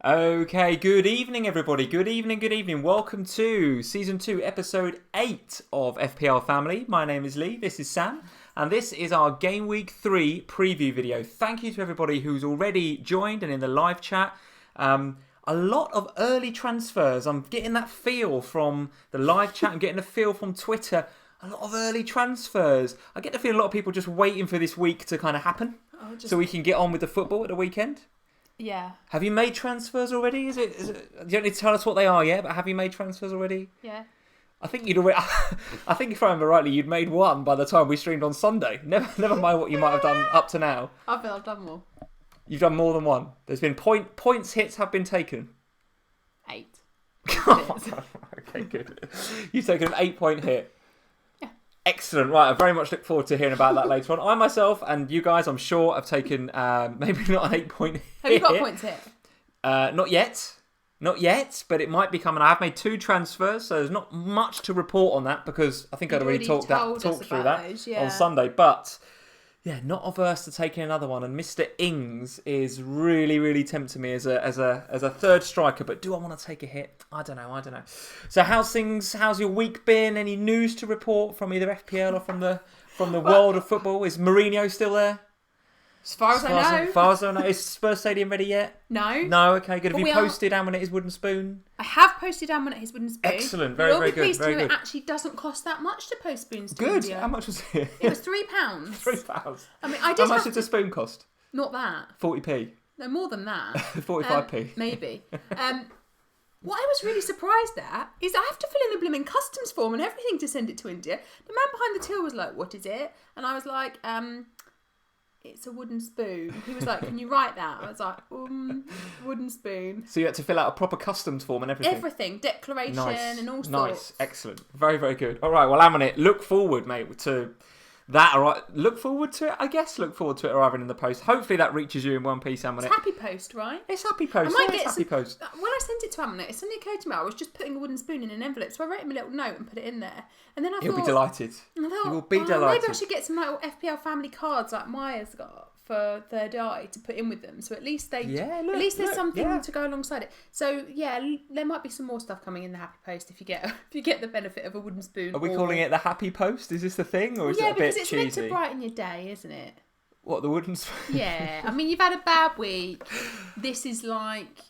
Okay, good evening everybody. Good evening. Welcome to Season 2, Episode 8 of FPL Family. My name is Lee, this is Sam, and this is our Game Week 3 preview video. Thank you to everybody who's already joined and in the live chat. A lot of early transfers. I'm getting that feel from the live chat. I'm getting a feel from Twitter. A lot of early transfers. I get the feel a lot of people just waiting for this week to kind of happen so we can get on with the football at the weekend. Yeah. Have you made transfers already? Is it? You don't need to tell us what they are yet, but have you made transfers already? Yeah. I think you'd already. I think if I remember rightly, you'd made one by the time we streamed on Sunday. Never mind what you might have done up to now. I've done more. You've done more than one. There's been points hits have been taken. 8. Okay, good. You've taken an 8-point hit. Excellent. Right, I very much look forward to hearing about that later on. I myself and you guys, I'm sure, have taken maybe not an 8-point hit. Have you got points hit? Not yet, but it might be coming. I have made 2 transfers, so there's not much to report on that because I think I'd already talked through that on Sunday. But yeah, not averse to taking another one. And Mr. Ings is really tempting me as a third striker. But do I want to take a hit? I don't know. So how's your week been? Any news to report from either FPL or from the world of football? Is Mourinho still there? As far as I know. Is Spurs Stadium ready yet? No. No, okay, good. Have you posted Ammon at his wooden spoon? I have posted Ammon at his wooden spoon. Excellent, very good. It actually doesn't cost that much to post spoons to Good. India. How much was it? It was £3. £3. I mean, How much did the spoon cost? Not that. 40p. No, more than that. 45p. Maybe. What I was really surprised at is I have to fill in a blooming customs form and everything to send it to India. The man behind the till was like, "What is it?" And I was like, "It's a wooden spoon." He was like, "Can you write that?" I was like, wooden spoon. So you had to fill out a proper customs form and everything? Everything. Declaration and all sorts. Nice. Excellent. Very good. All right, well, Ammon, look forward, mate, to that. All right. Look forward to it, I guess. Look forward to it arriving in the post. Hopefully that reaches you in one piece, Ammon. It's happy post, right? It's happy post. Happy post. When I sent it to Ammon, it suddenly occurred to me I was just putting a wooden spoon in an envelope. So I wrote him a little note and put it in there. And then I thought... He'll be delighted. He will be delighted. Maybe I should get some like FPL family cards like Maya's got for Third Eye to put in with them. So at least there's something to go alongside it. So yeah, there might be some more stuff coming in the happy post if you get the benefit of a wooden spoon. Are we calling it the happy post? Is this the thing, or is it a bit cheesy? Yeah, because it's meant to brighten your day, isn't it? What, the wooden spoon? Yeah, I mean, you've had a bad week. This is like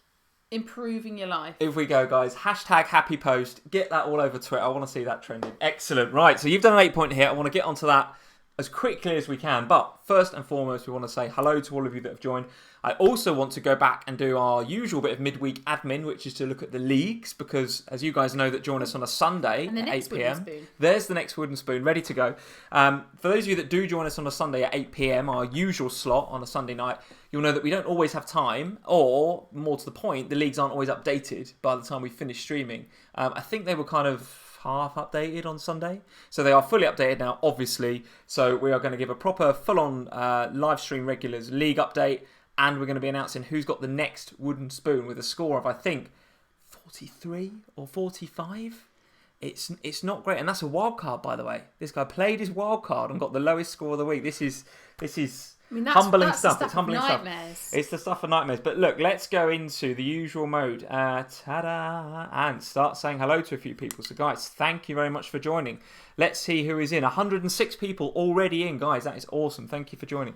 improving your life. If we go, guys, hashtag happy post. Get that all over Twitter. I want to see that trending. Excellent. Right, so you've done an 8-point hit. I want to get onto that as quickly as we can. But first and foremost, we want to say hello to all of you that have joined. I also want to go back and do our usual bit of midweek admin, which is to look at the leagues, because as you guys know that join us on a Sunday at 8 p.m, there's the next wooden spoon ready to go. For those of you that do join us on a Sunday at 8 p.m, our usual slot on a Sunday night, you'll know that we don't always have time, or more to the point, the leagues aren't always updated by the time we finish streaming. I think they were kind of half updated on Sunday, so they are fully updated now, obviously. So we are going to give a proper full-on live stream regulars league update, and we're going to be announcing who's got the next wooden spoon with a score of, I think, 43 or 45. It's not great, and that's a wild card, by the way. This guy played his wild card and got the lowest score of the week. This is I mean, humbling that's stuff. The It's humbling stuff. It's the stuff of nightmares. But look, let's go into the usual mode. Ta-da! And start saying hello to a few people. So guys, thank you very much for joining. Let's see who is in. 106 people already in, guys. That is awesome. Thank you for joining.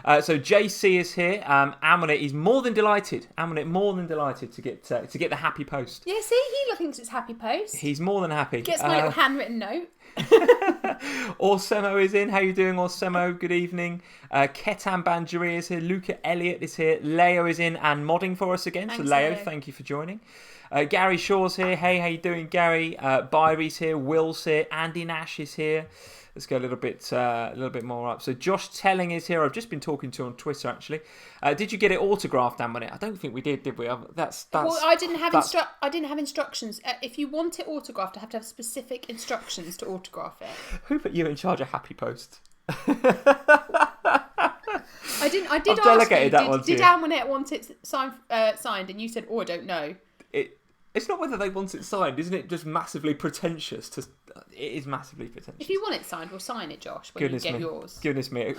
So JC is here. Ammon is more than delighted. More than delighted to get the happy post. Yeah, see, he thinks it's happy post. He's more than happy. Gets my little handwritten note. Orsemo is in. How you doing, Orsemo? Good evening. Ketan Banjari is here. Luca Elliott is here. Leo is in and modding for us again. Thanks, so Leo, thank you for joining. Gary Shaw's here. Hey, how you doing, Gary? Byri's here. Will's here. Andy Nash is here. Let's go a little bit more up. So Josh Telling is here. I've just been talking to on Twitter, actually. Did you get it autographed, Ammon? I don't think we did we? Well, I didn't have instructions. If you want it autographed, I have to have specific instructions to autograph it. Who put you in charge of Happy Post? I did I've ask delegated you, that one to did you. Almanet want it signed? And you said, "Oh, I don't know." It's not whether they want it signed, isn't it? Just massively pretentious. It is massively pretentious. If you want it signed, we'll sign it, Josh. When you get yours. Goodness me!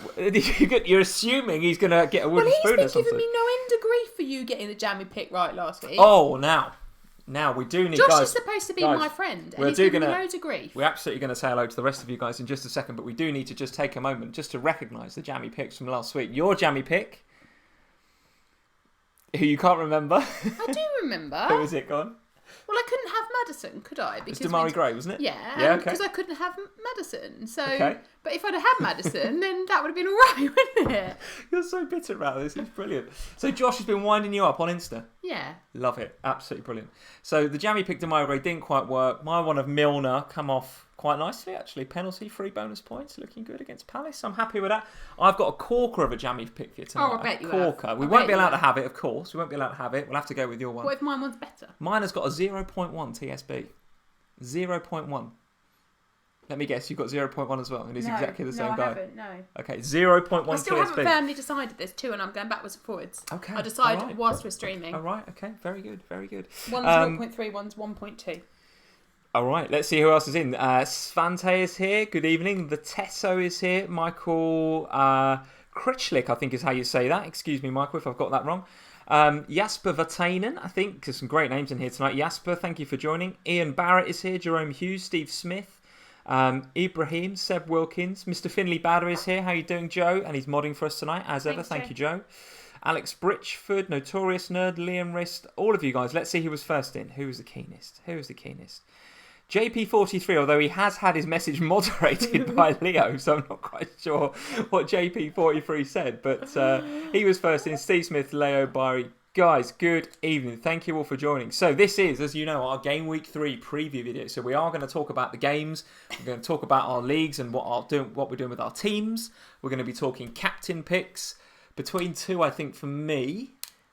You're assuming he's going to get a wooden spoon or something. Well, he's been giving me no end of grief for you getting the jammy pick right last week. Oh, now we do need. Josh is supposed to be my friend, and he's giving me loads of grief. We're absolutely going to say hello to the rest of you guys in just a second, but we do need to just take a moment just to recognise the jammy picks from last week. Your jammy pick, who you can't remember. I do remember. Who is it, gone? Well, I couldn't have Madison, could I? It's Damari Gray, wasn't it? Yeah, because I couldn't have Madison. So, But if I'd have had Madison, then that would have been all right, wouldn't it? You're so bitter about this. It's brilliant. So Josh has been winding you up on Insta. Yeah. Love it. Absolutely brilliant. So the jammy pick Damari Gray didn't quite work. My one of Milner come off quite nicely, actually. Penalty, 3 bonus points. Looking good against Palace. I'm happy with that. I've got a corker of a jammy pick for you tonight. Oh, I bet you corker. have. We won't be allowed to have it, of course. We won't be allowed to have it. We'll have to go with your one. What if mine one's better? Mine has got a 0.1 TSB. 0.1. Let me guess, you've got 0.1 as well. It is exactly the same guy. I haven't, no. Okay, 0.1 TSB. I still haven't firmly decided. There's 2 and I'm going backwards and forwards. Okay. I decide whilst we're streaming. All right, okay. Very good, very good. One's 0.3, one's 1.2. All right, let's see who else is in. Svante is here. Good evening. The Tesso is here. Michael Critchlick, I think is how you say that. Excuse me, Michael, if I've got that wrong. Jasper Vatainen, I think. There's some great names in here tonight. Jasper, thank you for joining. Ian Barrett is here. Jerome Hughes, Steve Smith. Ibrahim, Seb Wilkins. Mr. Finley Bader is here. How you doing, Joe? And he's modding for us tonight, as ever. Thank you, Joe. Alex Britchford, Notorious Nerd, Liam Rist. All of you guys. Let's see who was first in. Who was the keenest? JP43, although he has had his message moderated by Leo, so I'm not quite sure what JP43 said, but he was first in. Steve Smith, Leo, Barry. Guys, good evening. Thank you all for joining. So this is, as you know, our Game Week 3 preview video. So we are going to talk about the games. We're going to talk about our leagues and what we're doing with our teams. We're going to be talking captain picks. Between 2, I think, for me.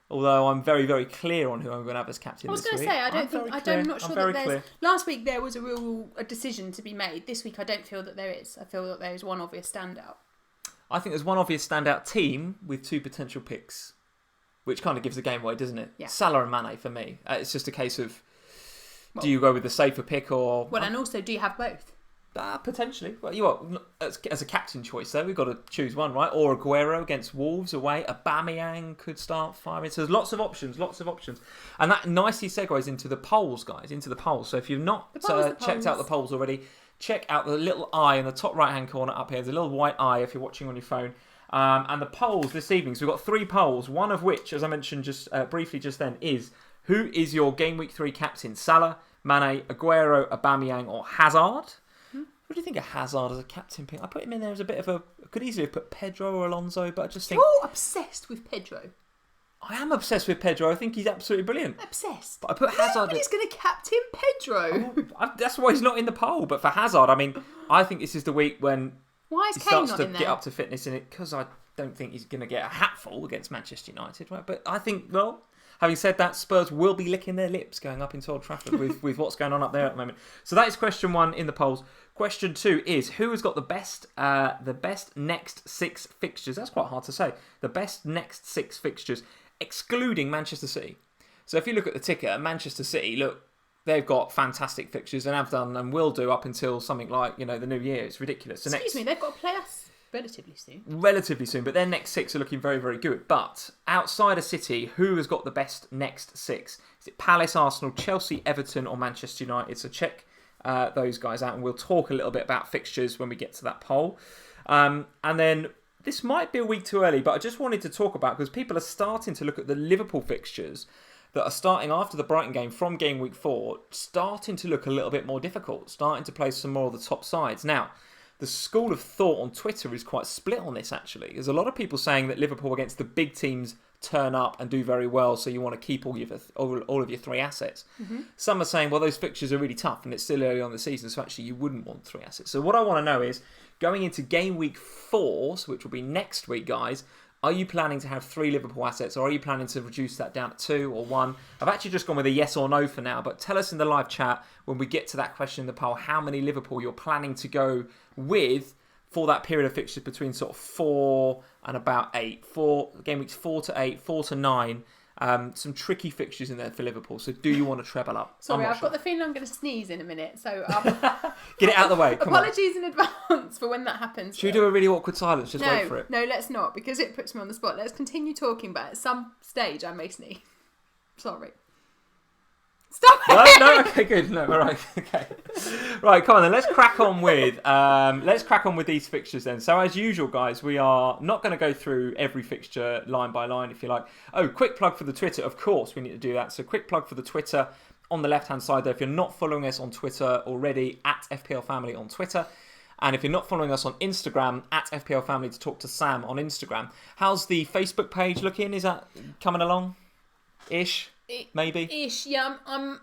Although I'm very, very clear on who I'm going to have as captain this week. I was going to say, I'm not sure that there's... Last week there was a decision to be made. This week I don't feel that there is. I feel that there is one obvious standout. I think there's one obvious standout team with 2 potential picks, which kind of gives the game away, doesn't it? Yeah. Salah and Mané for me. It's just a case of, do you go with the safer pick or... Well, and also, do you have both? Potentially. Well, as a captain choice, though, we've got to choose one, right? Or Aguero against Wolves away. Aubameyang could start firing. So there's lots of options. And that nicely segues into the polls, guys, So if you've not checked out the polls already, check out the little eye in the top right-hand corner up here. There's a little white eye if you're watching on your phone. And the polls this evening, so we've got 3 polls, one of which, as I mentioned just briefly just then, is who is your Game Week 3 captain? Salah, Mané, Aguero, Aubameyang or Hazard? What do you think of Hazard as a captain pick? I put him in there as a bit of a... I could easily have put Pedro or Alonso, but I just think... You're obsessed with Pedro. I am obsessed with Pedro. I think he's absolutely brilliant. Obsessed. But I put Hazard... Nobody's going to captain Pedro. That's why he's not in the poll. But for Hazard, I mean, I think this is the week when why is he Kane starts not to in there? get up to fitness in it, because I don't think he's going to get a hatful against Manchester United. Right? But I think, well... Having said that, Spurs will be licking their lips going up into Old Trafford with what's going on up there at the moment. So that is question 1 in the polls. Question 2 is who has got the best next 6 fixtures? That's quite hard to say. The best next 6 fixtures, excluding Manchester City. So if you look at the ticker, Manchester City, look, they've got fantastic fixtures and have done and will do up until something like, the new year. It's ridiculous. Excuse me, they've got to play us relatively soon, but their next 6 are looking very, very good. But outside of City, who has got the best next 6? Is it Palace, Arsenal, Chelsea, Everton or Manchester United? So check those guys out and we'll talk a little bit about fixtures when we get to that poll. And then this might be a week too early, but I just wanted to talk about, because people are starting to look at the Liverpool fixtures that are starting after the Brighton game from Game Week 4, starting to look a little bit more difficult, starting to play some more of the top sides. Now, the school of thought on Twitter is quite split on this, actually. There's a lot of people saying that Liverpool against the big teams turn up and do very well, so you want to keep all of your 3 assets. Mm-hmm. Some are saying, well, those fixtures are really tough and it's still early on the season, so actually you wouldn't want 3 assets. So what I want to know is, going into Game Week 4, which will be next week, guys, are you planning to have 3 Liverpool assets, or are you planning to reduce that down to 2 or 1? I've actually just gone with a yes or no for now, but tell us in the live chat when we get to that question in the poll how many Liverpool you're planning to go with for that period of fixtures between sort of 4 and about 8. Game weeks 4 to 8, 4 to 9, Some tricky fixtures in there for Liverpool. So do you want to treble up? Sorry, I've got the feeling I'm going to sneeze in a minute. So get it out of the way. Come apologies in advance for when that happens. Should we do a really awkward silence? Just wait for it. No, let's not, because it puts me on the spot. Let's continue talking, but at some stage I may sneeze. Sorry. Stop it! No, okay, good. No, all right, okay. Right, come on then. Let's crack on with these fixtures then. So as usual, guys, we are not going to go through every fixture line by line, if you like. Oh, quick plug for the Twitter. Of course, we need to do that. So quick plug for the Twitter on the left-hand side there. If you're not following us on Twitter already, at FPL Family on Twitter. And if you're not following us on Instagram, at FPL Family to talk to Sam on Instagram. How's the Facebook page looking? Is that coming along? Ish? Maybe? Ish, yeah. I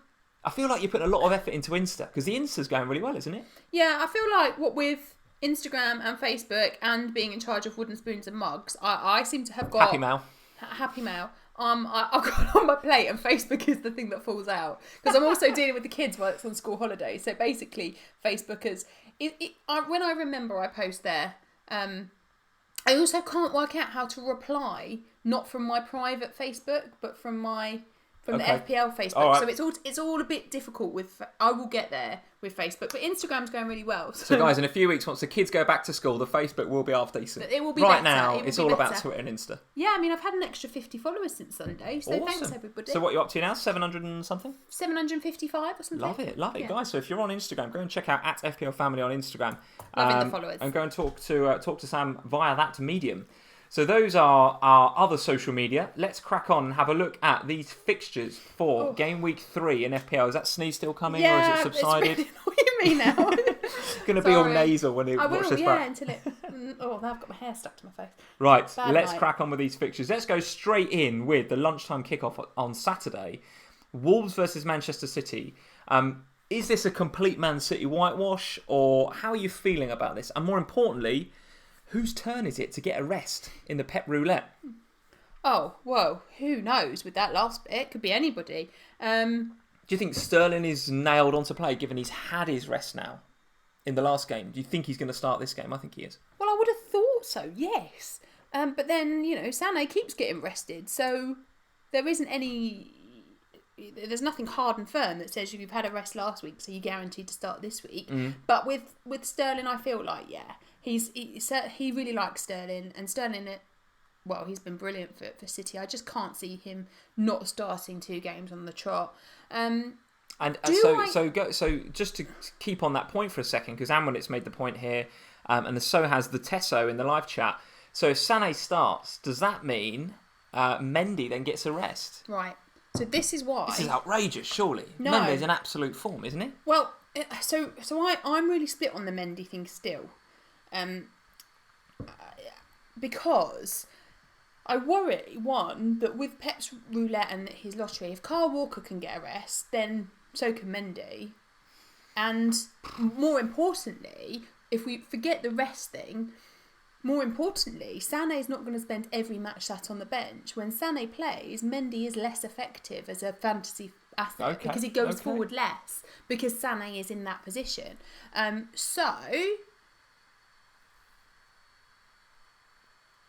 feel like you're putting a lot of effort into Insta, because the Insta's going really well, isn't it? Yeah, I feel like what with Instagram and Facebook and being in charge of wooden spoons and mugs, I seem to have got... Happy Mail. I've got on my plate, and Facebook is the thing that falls out. Because I'm also dealing with the kids while it's on school holiday. So basically, Facebookers... when I remember I post there... I also can't work out how to reply, not from my private Facebook, but from the FPL Facebook. Right. So it's all a bit difficult with... I will get there with Facebook, but Instagram's going really well. So guys, in a few weeks, once the kids go back to school, the Facebook will be half decent. It will be right better. Now, it's all about Twitter and Insta. Yeah, I mean, I've had an extra 50 followers since Sunday, so awesome. Thanks everybody. So what are you up to now? 700 and something? 755 or something. Love it, yeah. Guys. So if you're on Instagram, go and check out at FPL Family on Instagram. Loving the followers. And go and talk to Sam via that medium. So those are our other social media. Let's crack on and have a look at these fixtures for Game Week 3 in FPL. Is that sneeze still coming, or is it subsided? It's really annoying me now. It's going to be all nasal when you watch this back. Until it... Oh, now I've got my hair stuck to my face. Right, let's crack on with these fixtures. Let's go straight in with the lunchtime kickoff on Saturday. Wolves versus Manchester City. Is this a complete Man City whitewash, or how are you feeling about this? And more importantly... whose turn is it to get a rest in the Pep Roulette? Oh, whoa. Who knows with that last bit? Could be anybody. Do you think Sterling is nailed on to play, given he's had his rest now in the last game? Do you think he's going to start this game? I think he is. Well, I would have thought so, yes. But then, Sané keeps getting rested. So there isn't any... There's nothing hard and firm that says you've had a rest last week, so you're guaranteed to start this week. But with Sterling, I feel like, he really likes Sterling, and Sterling, he's been brilliant for City. I just can't see him not starting 2 games on the trot. So just to keep on that point for a second, because Amwinit's made the point here, and so has the Tesso in the live chat. So if Sané starts, does that mean Mendy then gets a rest? Right. So this is why... This is outrageous, surely. No. Mendy's in absolute form, isn't he? Well, so I'm really split on the Mendy thing still. Because I worry, one, that with Pep's roulette and his lottery, if Kyle Walker can get a rest, then so can Mendy. And more importantly, if we forget the rest thing... More importantly, Sané is not going to spend every match sat on the bench. When Sané plays, Mendy is less effective as a fantasy asset because he goes forward less because Sané is in that position. If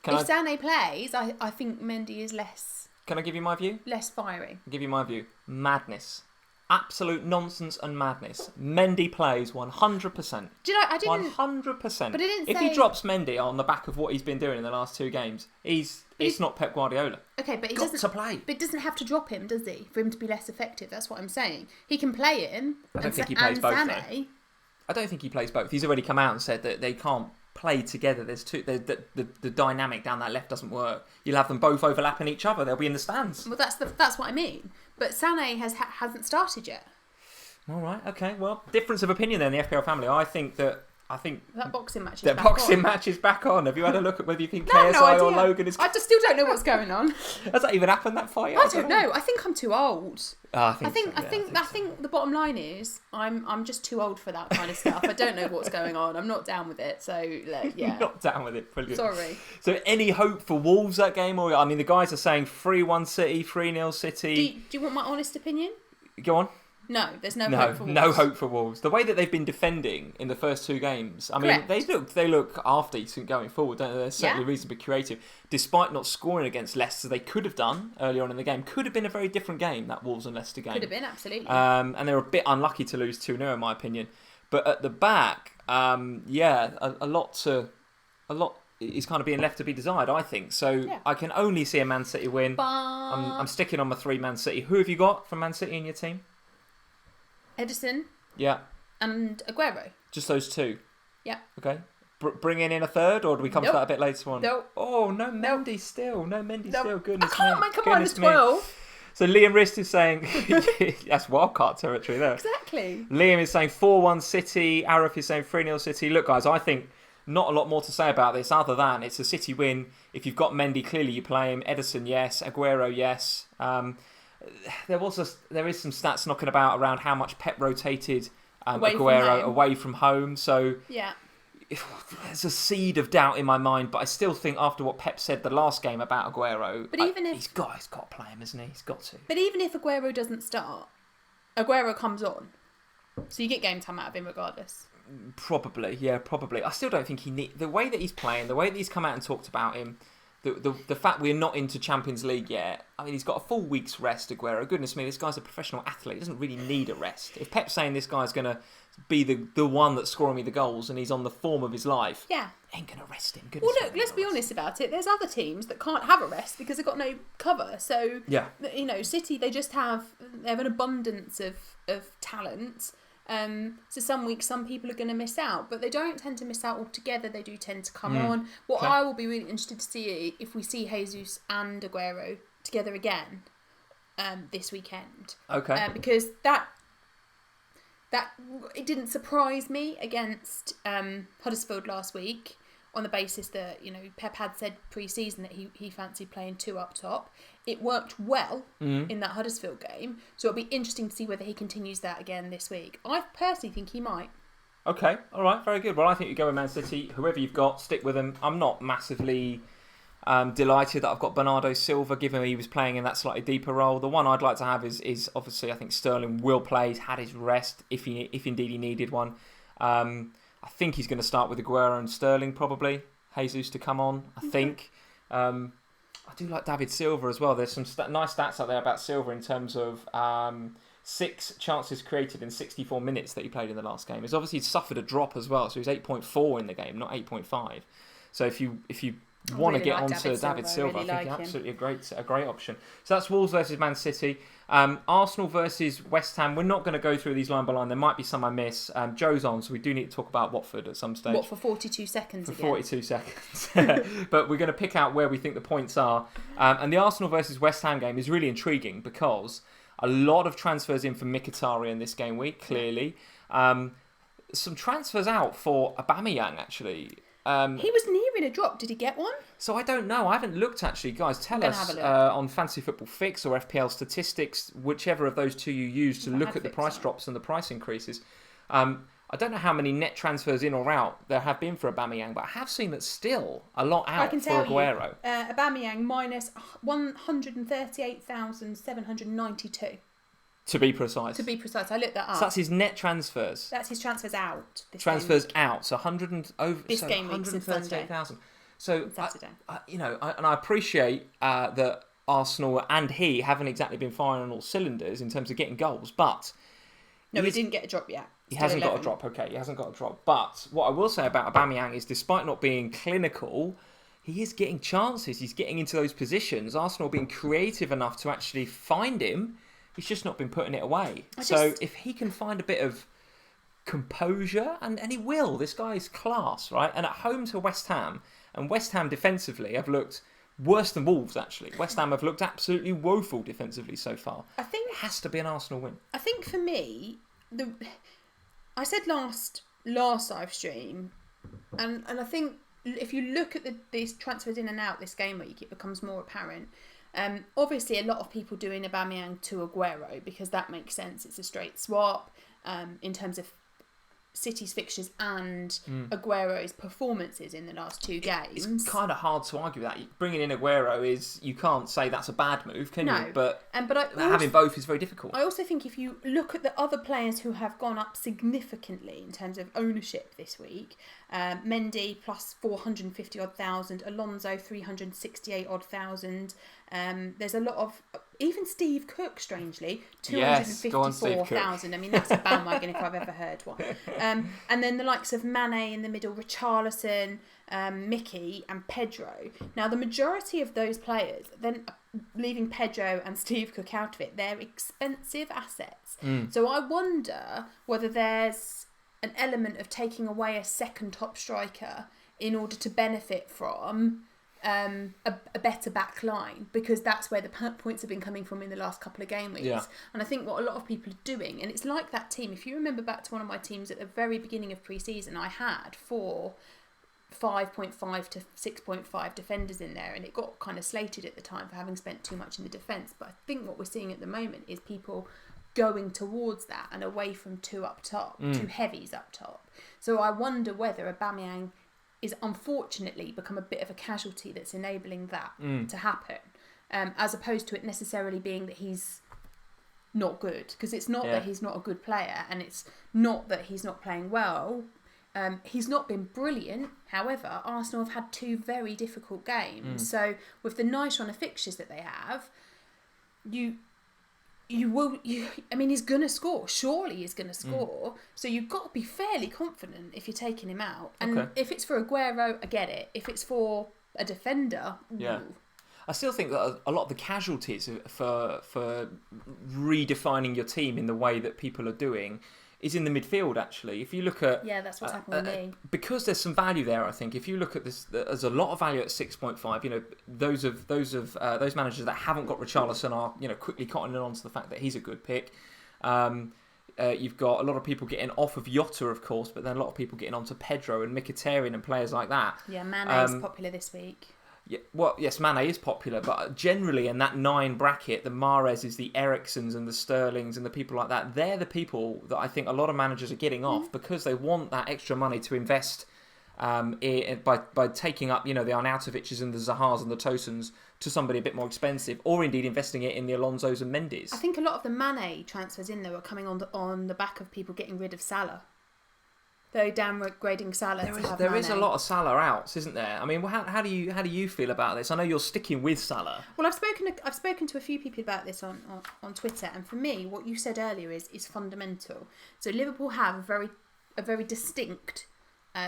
Sané plays, I think Mendy is less... Can I give you my view? Less firing. I'll give you my view. Madness. Absolute nonsense and madness. Mendy plays 100%. Do you know, I didn't... 100%. But I didn't if he drops Mendy on the back of what he's been doing in the last 2 games, it's not Pep Guardiola. Okay, but he doesn't play. But it doesn't have to drop him, does he? For him to be less effective. That's what I'm saying. He can play him. I don't think he plays both, though. I don't think he plays both. He's already come out and said that they can't play together. There's the dynamic down that left doesn't work. You'll have them both overlapping each other. They'll be in the stands. Well, that's what I mean. But Sané hasn't started yet. All right. Okay. Well, difference of opinion there in the FPL family. I think that boxing match is back on. The boxing match is back on. Have you had a look at whether you think KSI or Logan is... I just still don't know what's going on. Has that even happened, that fight? I don't know. I think I'm too old. I think the bottom line is I'm just too old for that kind of stuff. I don't know what's going on. I'm not down with it. So yeah. Not down with it. Brilliant. Sorry. So any hope for Wolves that game? Or the guys are saying 3-1 City, 3-0 City. Do you want my honest opinion? Go on. No, there's no No, hope for Wolves. no hope for Wolves. The way that they've been defending in the first 2 games, I mean, Correct. they look half decent going forward, don't they? There's certainly Yeah. reason to be creative. Despite not scoring against Leicester, they could have done early on in the game. Could have been a very different game, that Wolves and Leicester game. Could have been, absolutely. And they were a bit unlucky to lose 2-0 in my opinion. But at the back, a lot is kind of being left to be desired, I think. So Yeah. I can only see a Man City win. But I'm sticking on my 3 Man City. Who have you got from Man City in your team? Edison Yeah, and Aguero. just those 2. Yeah. Okay. Bringing in a third, or do we come to Nope. that a bit later on? Nope. Oh, no Mendy still. No Mendy No, still. I Goodness can't me. make a minus Goodness me. 12. So Liam Rist is saying... that's wildcard territory there. Exactly. Liam is saying 4-1 City. Arif is saying 3-0 City. Look, guys, I think not a lot more to say about this other than it's a City win. If you've got Mendy, clearly you play him. Edison, yes. Aguero, yes. There is some stats knocking about around how much Pep rotated Aguero away from home. So Yeah. there's a seed of doubt in my mind, but I still think after what Pep said the last game about Aguero, But even if he's got to play him, isn't he? He's got to. But even if Aguero doesn't start, Aguero comes on. So you get game time out of him regardless. Probably. I still don't think the way that he's playing, the way that he's come out and talked about him, the fact we're not into Champions League yet. I mean, he's got a full week's rest, Aguero. Goodness me, this guy's a professional athlete. He doesn't really need a rest. If Pep's saying this guy's going to be the one that's scoring me the goals and he's on the form of his life, Yeah. ain't going to rest him. Well, look, let's be honest about it. There's other teams that can't have a rest because they've got no cover. So, Yeah. City, they have an abundance of talent. So some weeks, some people are going to miss out, but they don't tend to miss out altogether. They do tend to come on. What Okay. I will be really interested to see if we see Jesus and Aguero together again this weekend. Okay. Because that it didn't surprise me against Huddersfield last week on the basis that Pep had said pre-season that he fancied playing 2 up top. It worked well in that Huddersfield game, so it'll be interesting to see whether he continues that again this week. I personally think he might. Okay, all right, very good. Well, I think you go with Man City. Whoever you've got, stick with them. I'm not massively delighted that I've got Bernardo Silva, given he was playing in that slightly deeper role. The one I'd like to have is obviously I think Sterling will play. He's had his rest if indeed he needed one. I think he's going to start with Aguero and Sterling probably. Jesus to come on, I think. I do like David Silva as well. There's some nice stats out there about Silva in terms of 6 chances created in 64 minutes that he played in the last game. He's obviously suffered a drop as well, so he's 8.4 in the game, not 8.5. So if you want to get onto David Silva, I think he's absolutely a great option. So that's Wolves versus Man City. Arsenal versus West Ham. We're not going to go through these line by line. There might be some I miss. Joe's on, so we do need to talk about Watford at some stage. What, for 42 seconds again? 42 seconds. But we're going to pick out where we think the points are. And the Arsenal versus West Ham game is really intriguing because a lot of transfers in for Mkhitaryan in this game week, clearly. Some transfers out for Aubameyang, actually. He was nearing a drop. Did he get one? So I don't know. I haven't looked actually. Guys, tell us on Fantasy Football Fix or FPL Statistics, whichever of those two you use to look at the price drops and the price increases. I don't know how many net transfers in or out there have been for Aubameyang, but I have seen that still a lot out for Aguero. Aubameyang minus 138,792. To be precise. I looked that up. So that's his net transfers. That's his transfers out. Transfers out. So 100 and over. This game week since 138,000. So Saturday. I appreciate that Arsenal and he haven't exactly been firing on all cylinders in terms of getting goals, but no, he didn't get a drop yet. He hasn't got a drop. Okay, he hasn't got a drop. But what I will say about Aubameyang is, despite not being clinical, he is getting chances. He's getting into those positions. Arsenal being creative enough to actually find him. He's just not been putting it away. So if he can find a bit of composure, and he will, this guy is class, right? And at home to West Ham, and West Ham defensively have looked worse than Wolves, actually. West Ham have looked absolutely woeful defensively so far. I think it has to be an Arsenal win. I think for me, I said last live stream, and I think if you look at these transfers in and out this game week, it becomes more apparent. Obviously, a lot of people doing Aubameyang to Aguero because that makes sense. It's a straight swap in terms of City's fixtures and Aguero's performances in the last 2 games. It's kind of hard to argue with that. Bringing in Aguero you can't say that's a bad move, can you? But having both is very difficult. I also think if you look at the other players who have gone up significantly in terms of ownership this week, Mendy plus 450 odd thousand, Alonso 368 odd thousand. There's a lot of, even Steve Cook, strangely, 254,000. I mean, that's a bandwagon if I've ever heard one. And then the likes of Mané in the middle, Richarlison, Mickey and Pedro. Now, the majority of those players, then leaving Pedro and Steve Cook out of it, they're expensive assets. So I wonder whether there's an element of taking away a second top striker in order to benefit from a better back line, because that's where the points have been coming from in the last couple of game weeks. And I think what a lot of people are doing, and it's like that team, if you remember back to one of my teams at the very beginning of pre-season, I had 5.5 to 6.5 defenders in there, and it got kind of slated at the time for having spent too much in the defence. But I think what we're seeing at the moment is people going towards that and away from 2 up top, 2 heavies up top. So I wonder whether Aubameyang is unfortunately become a bit of a casualty that's enabling that to happen, as opposed to it necessarily being that he's not good, because it's not that he's not a good player, and it's not that he's not playing well. He's not been brilliant. However, Arsenal have had 2 very difficult games. So with the nice run of fixtures that they have, I mean, he's going to score. Surely he's going to score. So you've got to be fairly confident if you're taking him out. And if it's for Aguero, I get it. If it's for a defender, I still think that a lot of the casualties for redefining your team in the way that people are doing is in the midfield, actually. If you look at... Yeah, that's what's happened with me. Because there's some value there, I think. If you look at this, there's a lot of value at 6.5. You know, those managers that haven't got Richarlison are, quickly cottoning on to the fact that he's a good pick. You've got a lot of people getting off of Jota, of course, but then a lot of people getting onto Pedro and Mkhitaryan and players like that. Yeah, Mané's popular this week. Yeah, well, yes, Mané is popular, but generally in that 9 bracket, the Mahrezes, the Ericssons and the Sterlings and the people like that, they're the people that I think a lot of managers are getting off because they want that extra money to invest by taking up, the Arnautovic's and the Zahars and the Tosens to somebody a bit more expensive, or indeed investing it in the Alonsos and Mendes. I think a lot of the Mané transfers in there are coming on the back of people getting rid of Salah. Though downgrading Salah there is a lot of Salah outs, isn't there? I mean, how do you feel about this? I know you're sticking with Salah. Well, I've spoken to a few people about this on Twitter, and for me, what you said earlier is fundamental. So Liverpool have a very distinct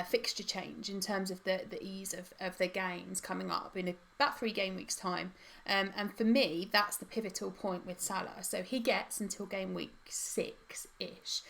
fixture change in terms of the ease of their games coming up in about 3 game weeks time, and for me, that's the pivotal point with Salah. So he gets until game week 6-ish.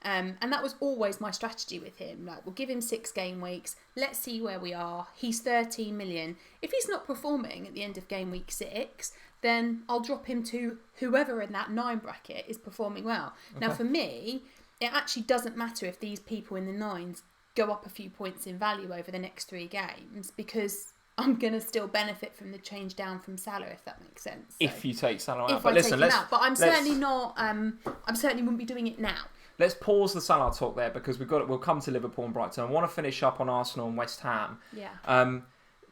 And that was always my strategy with him. Like, we'll give him 6 game weeks. Let's see where we are. He's 13 million. If he's not performing at the end of game week 6, then I'll drop him to whoever in that 9 bracket is performing well. Okay. Now, for me, it actually doesn't matter if these people in the 9s go up a few points in value over the next 3 games, because I'm going to still benefit from the change down from Salah, if that makes sense. So, if you take Salah out. But listen, take him out. But I'm certainly not... I certainly wouldn't be doing it now. Let's pause the Salah talk there, because we'll come to Liverpool and Brighton. I want to finish up on Arsenal and West Ham. Yeah.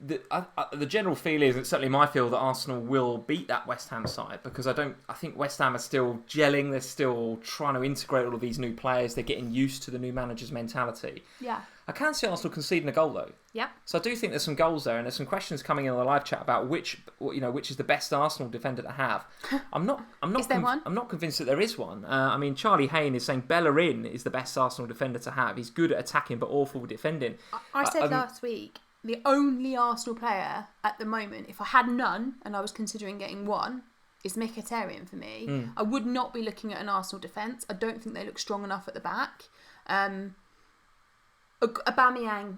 The general feel is, it's certainly my feel, that Arsenal will beat that West Ham side, because I think West Ham are still gelling. They're still trying to integrate all of these new players. They're getting used to the new manager's mentality. Yeah. I can see Arsenal conceding a goal though. Yeah. So I do think there's some goals there, and there's some questions coming in on the live chat about which is the best Arsenal defender to have. I'm not. Is there one? I'm not convinced that there is one. I mean, Charlie Hayne is saying Bellerin is the best Arsenal defender to have. He's good at attacking but awful with defending. I said last week, the only Arsenal player at the moment, if I had none and I was considering getting one, is Mkhitaryan for me. I would not be looking at an Arsenal defence. I don't think they look strong enough at the back. Aubameyang,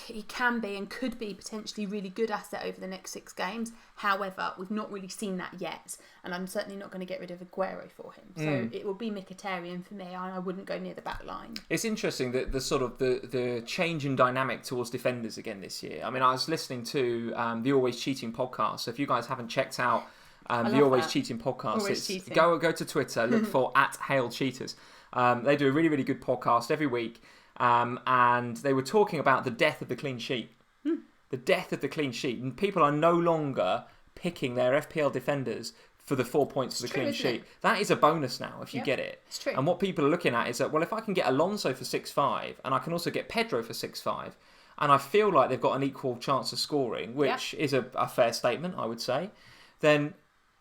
he can be and could be potentially really good asset over the next 6 games. However, we've not really seen that yet, and I'm certainly not going to get rid of Aguero for him. So it will be Mkhitaryan for me, and I wouldn't go near the back line. It's interesting that the change in dynamic towards defenders again this year. I mean, I was listening to the Always Cheating podcast. So if you guys haven't checked out the Always Cheating podcast, go to Twitter, look for @HailCheaters. They do a really, really good podcast every week. and they were talking about the death of the clean sheet. The death of the clean sheet. And people are no longer picking their FPL defenders for the 4 points for the clean sheet. That is a bonus now if you get it. It's true. And what people are looking at is that, well, if I can get Alonso for 6.5 and I can also get Pedro for 6.5, and I feel like they've got an equal chance of scoring, which is a fair statement, I would say, then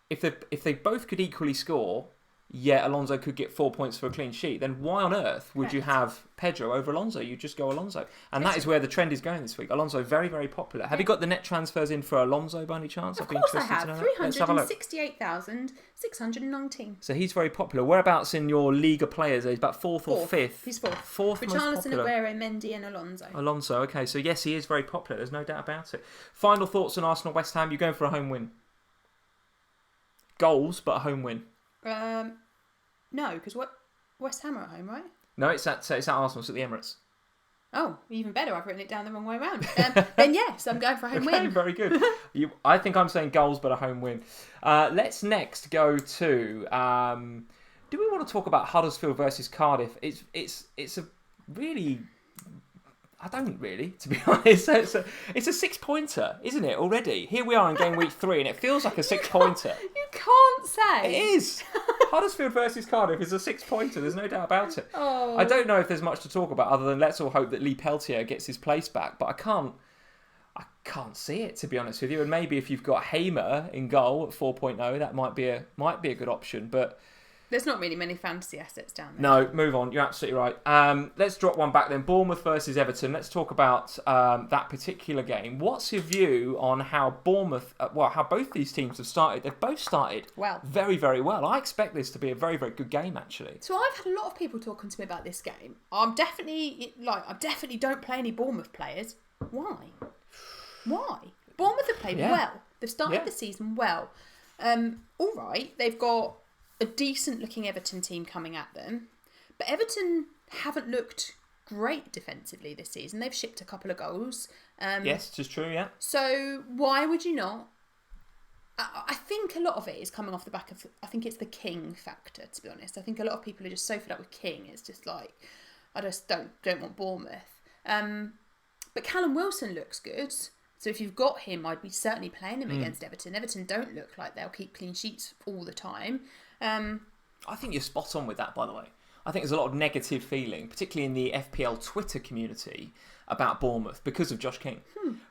if they both could equally score, Alonso could get 4 points for a clean sheet, then why on earth would you have Pedro over Alonso? You just go Alonso. And that is where the trend is going this week. Alonso, very, very popular. Have you got the net transfers in for Alonso by any chance? Of course I have. 368,619. So he's very popular. Whereabouts in your league of players? He's about fourth or fifth? He's fourth. Fourth most popular. Aguero, Mendy and Alonso. Alonso, okay. So yes, he is very popular. There's no doubt about it. Final thoughts on Arsenal West Ham. You're going for a home win. Goals, but a home win. No, because West Ham are at home, right? No, it's at Arsenal. It's at the Emirates. Oh, even better. I've written it down the wrong way around. Then yes, I'm going for a home win. Very good. I think I'm saying goals, but a home win. Let's next go to. Do we want to talk about Huddersfield versus Cardiff? It's a really. I don't really, to be honest. It's a 6-pointer, isn't it, already? Here we are in game week 3, and it feels like a 6-pointer. You can't say. It is. Huddersfield versus Cardiff is a 6-pointer. There's no doubt about it. Oh. I don't know if there's much to talk about other than let's all hope that Lee Peltier gets his place back. But I can't see it, to be honest with you. And maybe if you've got Hamer in goal at 4.0, that might be a good option. But there's not really many fantasy assets down there. No, move on. You're absolutely right. Let's drop one back then. Bournemouth versus Everton. Let's talk about that particular game. What's your view on how Bournemouth, how both these teams have started? They've both started very, very well. I expect this to be a very, very good game, actually. So I've had a lot of people talking to me about this game. I definitely don't play any Bournemouth players. Why? Bournemouth have played well. They've started the season well. All right, they've got a decent looking Everton team coming at them, but Everton haven't looked great defensively this season. They've shipped a couple of goals. Yes, it is true, yeah. So why would you not? I think a lot of it is coming off the back of, I think it's the King factor, to be honest. I think a lot of people are just so fed up with King. It's just like, I just don't want Bournemouth. But Callum Wilson looks good. So if you've got him, I'd be certainly playing him against Everton. Everton don't look like they'll keep clean sheets all the time. I think you're spot on with that, by the way. I think there's a lot of negative feeling, particularly in the FPL Twitter community, about Bournemouth because of Josh King.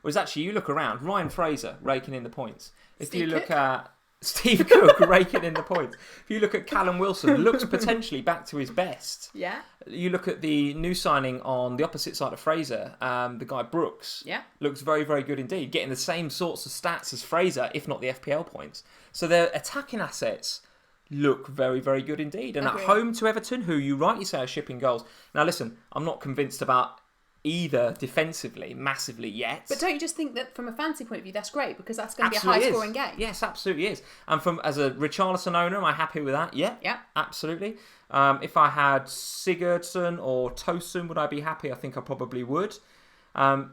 Whereas actually, you look around, Ryan Fraser raking in the points. If you look at Steve Cook raking in the points. If you look at Callum Wilson, looks potentially back to his best. Yeah. You look at the new signing on the opposite side of Fraser, the guy Brooks. Yeah. Looks very, very good indeed. Getting the same sorts of stats as Fraser, if not the FPL points. So their attacking assets look very, very good indeed. And at home to Everton, who you rightly say are shipping goals. Now listen, I'm not convinced about either defensively massively yet. But don't you just think that from a fantasy point of view, that's great because that's going to be a high-scoring game? Yes, absolutely is. And as a Richarlison owner, am I happy with that? Yeah, absolutely. If I had Sigurdsson or Tosun, would I be happy? I think I probably would.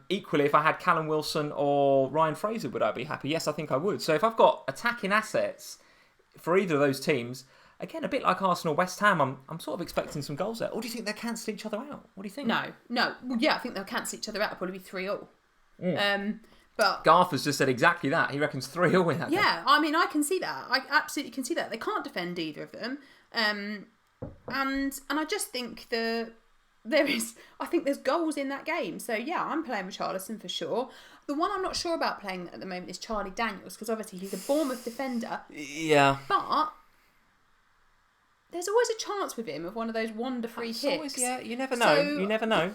Equally, if I had Callum Wilson or Ryan Fraser, would I be happy? Yes, I think I would. So if I've got attacking assets for either of those teams, again, a bit like Arsenal, West Ham, I'm sort of expecting some goals there. Or do you think they'll cancel each other out? What do you think? No. Well, yeah, I think they'll cancel each other out. It'll probably be 3-3. But Garth has just said exactly that. He reckons 3-3 in that game. Yeah, I mean, I can see that. I absolutely can see that. They can't defend either of them. And I just think there's goals in that game. So yeah, I'm playing Richarlison for sure. The one I'm not sure about playing at the moment is Charlie Daniels because obviously he's a Bournemouth defender. Yeah. But there's always a chance with him of one of those wonder-free kicks. You never know. So, you never know.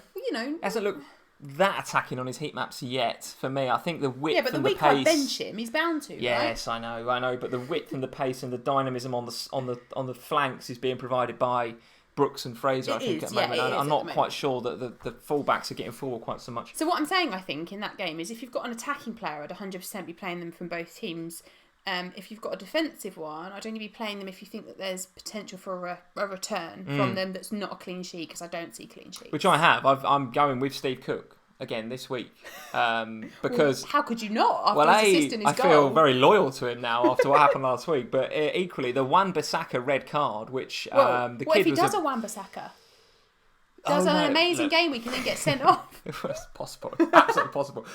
Hasn't looked that attacking on his heat maps yet for me. I think the width and the pace. Yeah, but the week I bench him, he's bound to. Yes, right? I know. But the width and the pace and the dynamism on the flanks is being provided by Brooks and Fraser. I think at the moment. I'm not quite sure that the fullbacks are getting forward quite so much. So what I'm saying, I think, in that game is if you've got an attacking player, I'd 100% be playing them from both teams. If you've got a defensive one, I'd only be playing them if you think that there's potential for a return from them that's not a clean sheet, because I don't see clean sheets. Which I have. I'm going with Steve Cook again this week because how could you not? After his assist and his I feel very loyal to him now after what happened last week. But equally, the Wan-Bissaka red card, which the kid what if he was does a Wan-Bissaka? does an amazing game week and then gets sent off. It's possible. Absolutely possible.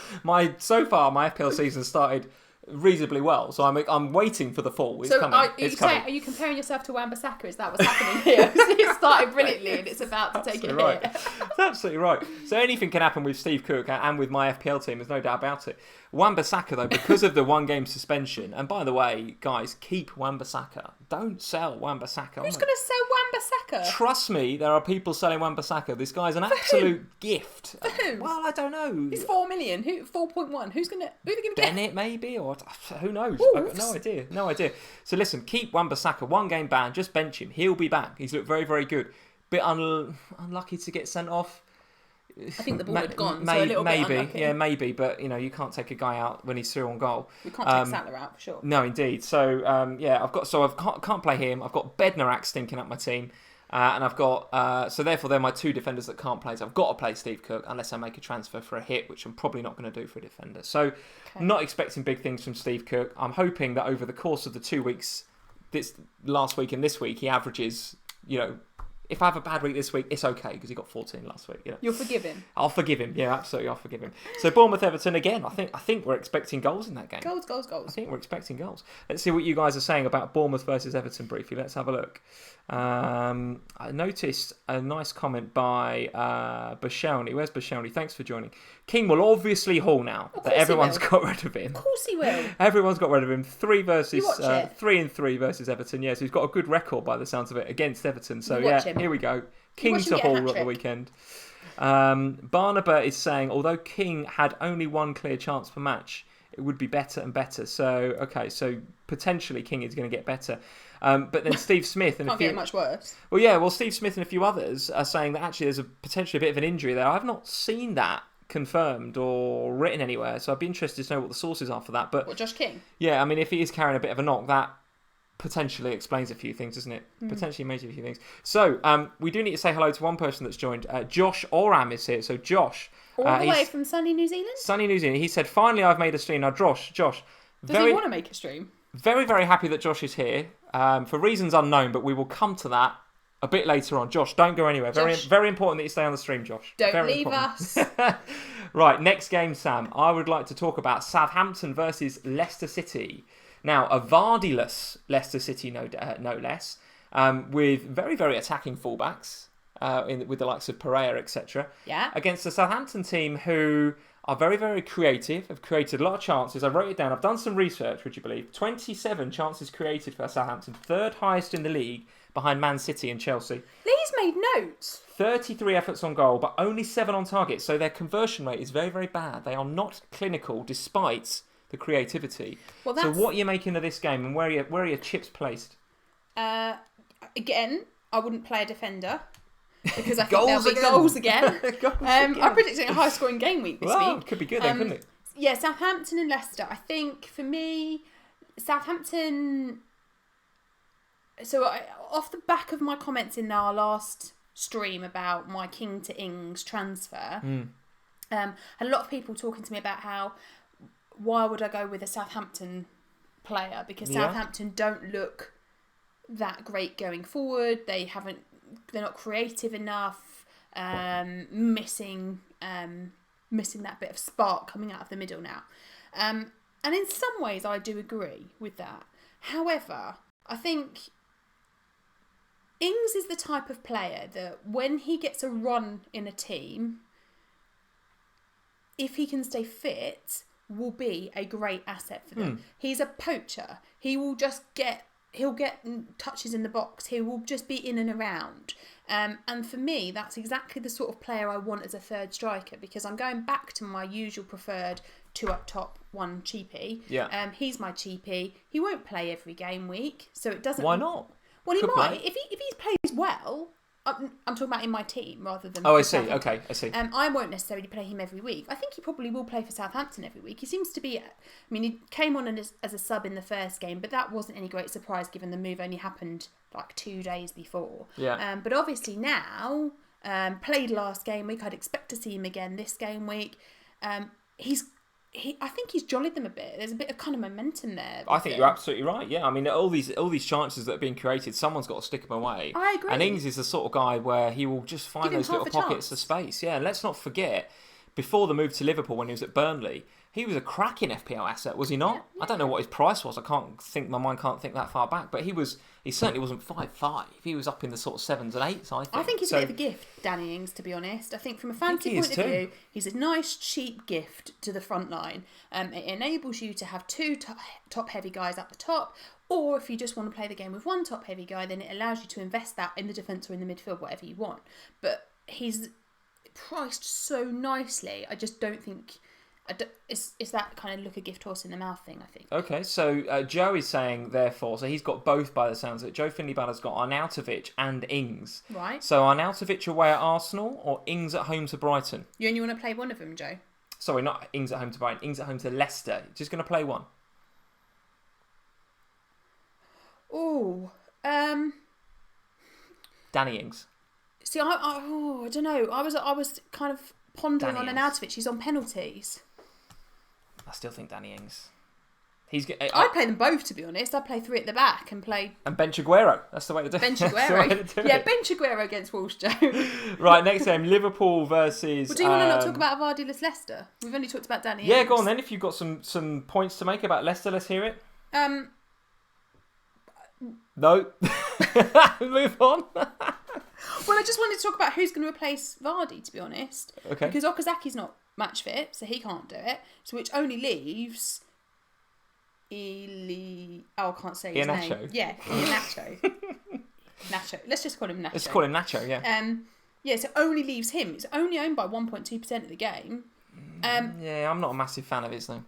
So far, my FPL season started reasonably well, so I'm waiting for the fall. It's coming. Are you comparing yourself to Wan-Bissaka? Is that what's happening here? It started brilliantly and it's about to take a hit. That's absolutely right. So anything can happen with Steve Cook and with my FPL team, there's no doubt about it. Wan-Bissaka, though, because of the one-game suspension, and by the way, guys, keep Wan-Bissaka. Don't sell Wan-Bissaka. Who's going to sell Wan-Bissaka? Trust me, there are people selling Wan-Bissaka. This guy's an absolute gift. For who? Well, I don't know. He's 4 million. 4.1. Who are they going to get? Bennett, maybe? Or who knows? Wolves. I've got no idea. So listen, keep Wan-Bissaka. One game ban, just bench him. He'll be back. He's looked very, very good. Bit unlucky to get sent off. I think the ball had gone, so a little bit unlucky. Yeah, maybe, but you can't take a guy out when he's through on goal. We can't take Salah out for sure. No, indeed. So I can't play him. I've got Bednarak stinking up my team, and I've got so therefore they're my two defenders that can't play. So I've got to play Steve Cook unless I make a transfer for a hit, which I'm probably not going to do for a defender. So not expecting big things from Steve Cook. I'm hoping that over the course of the 2 weeks, this last week and this week, he averages, if I have a bad week this week, it's okay because he got 14 last week. You'll forgive him. I'll forgive him. Yeah, absolutely, I'll forgive him. So Bournemouth Everton again. I think we're expecting goals in that game. Goals. I think we're expecting goals. Let's see what you guys are saying about Bournemouth versus Everton briefly. Let's have a look. I noticed a nice comment by Bashelny. Where's Bashelny? Thanks for joining. King will obviously haul now that everyone's got rid of him. Of course he will. Everyone's got rid of him. 3 and 3 versus Everton. Yes, he's got a good record by the sounds of it against Everton. So here we go. King to haul at the weekend. Barnaba is saying, although King had only one clear chance per match, it would be better and better. So potentially King is going to get better. But then Steve Smith and can't get much worse. Well, Steve Smith and a few others are saying that actually there's potentially a bit of an injury there. I've not seen that confirmed or written anywhere, so I'd be interested to know what the sources are for that. But what, Josh King? Yeah, I mean, if he is carrying a bit of a knock, that potentially explains a few things, doesn't it? Potentially makes a few things. So we do need to say hello to one person that's joined. Josh Oram is here. So Josh, all the way from sunny New Zealand. Sunny New Zealand. He said, "Finally, I've made a stream." Now, Josh, does he want to make a stream? Very, very happy that Josh is here for reasons unknown, but we will come to that a bit later on. Josh, don't go anywhere. Very, very important that you stay on the stream, Josh. Don't leave us. Right, next game, Sam. I would like to talk about Southampton versus Leicester City. Now, a Vardy-less Leicester City, no less, with very, very attacking fullbacks, with the likes of Pereira, etc. Yeah. Against the Southampton team who are very, very creative, have created a lot of chances. I wrote it down. I've done some research, would you believe? 27 chances created for Southampton, third highest in the league behind Man City and Chelsea. Lee's made notes. 33 efforts on goal, but only 7 on target. So their conversion rate is very, very bad. They are not clinical despite the creativity. So what are you making of this game and where are your chips placed? Again, I wouldn't play a defender because I think there'll be goals again. I'm predicting a high-scoring game week this week. It could be good then, couldn't it? Yeah, Southampton and Leicester. I think for me, Southampton. So off the back of my comments in our last stream about my King to Ings transfer, had a lot of people talking to me about why would I go with a Southampton player, because Southampton don't look that great going forward. They're not creative enough, missing that bit of spark coming out of the middle now. And in some ways I do agree with that. However, I think Ings is the type of player that when he gets a run in a team, if he can stay fit, will be a great asset for them. He's a poacher. He'll get touches in the box. He will just be in and around. And for me, that's exactly the sort of player I want as a third striker, because I'm going back to my usual preferred 2 up top, 1 cheapie. Yeah. He's my cheapie. He won't play every game week, so it doesn't. Why not? Well, he might. If he plays well. I'm talking about in my team rather than... Oh, I see. Okay, I see. I won't necessarily play him every week. I think he probably will play for Southampton every week. He seems to be... I mean, he came on as a sub in the first game, but that wasn't any great surprise given the move only happened like 2 days before. Yeah. But obviously now, played last game week. I'd expect to see him again this game week. He's I think he's jollied them a bit. There's a bit of kind of momentum there. I think you're absolutely right. Yeah, I mean, all these chances that are being created, someone's got to stick them away. I agree. And Ings is the sort of guy where he will just find those little pockets of space. Yeah, and let's not forget, before the move to Liverpool when he was at Burnley, he was a cracking FPL asset, was he not? Yeah. I don't know what his price was. My mind can't think that far back. But he certainly wasn't 5'5". He was up in the sort of 7s and 8s, I think. I think he's a bit of a gift, Danny Ings, to be honest. I think from a fancy point of view, he's a nice, cheap gift to the front line. It enables you to have two top-heavy guys at the top, or if you just want to play the game with one top-heavy guy, then it allows you to invest that in the defence or in the midfield, whatever you want. But he's priced so nicely, I just don't think... It's that kind of look a gift horse in the mouth thing, I think. Okay, so Joe is saying, therefore, so he's got both by the sounds of it. Joe Finley-Ballard's got Arnautovic and Ings. Right. So Arnautovic away at Arsenal or Ings at home to Brighton? You only want to play one of them, Joe? Sorry, not Ings at home to Brighton. Ings at home to Leicester. Just going to play one. Oh, Danny Ings. See, I don't know. I was kind of pondering Danny on Arnautovic. He's on penalties. I still think Danny Ings. I'd play them both, to be honest. I'd play three at the back and play... And bench Aguero. That's the way to do it. Bench Aguero. Yeah, bench Aguero against Wolves, Joe. Right, next game, Liverpool versus... Well, do you want to not talk about Vardyless Leicester? We've only talked about Danny Ings. Yeah, go on then. If you've got some points to make about Leicester, let's hear it. No. Move on. Well, I just wanted to talk about who's going to replace Vardy, to be honest. Okay. Because Okazaki's not match fit, so he can't do it. So which only leaves... I can't say his name. Yeah, Iheanacho. Nacho. Let's just call him Nacho. Let's call him Nacho, yeah. Yeah, so it only leaves him. It's only owned by 1.2% of the game. Yeah, I'm not a massive fan of his, though.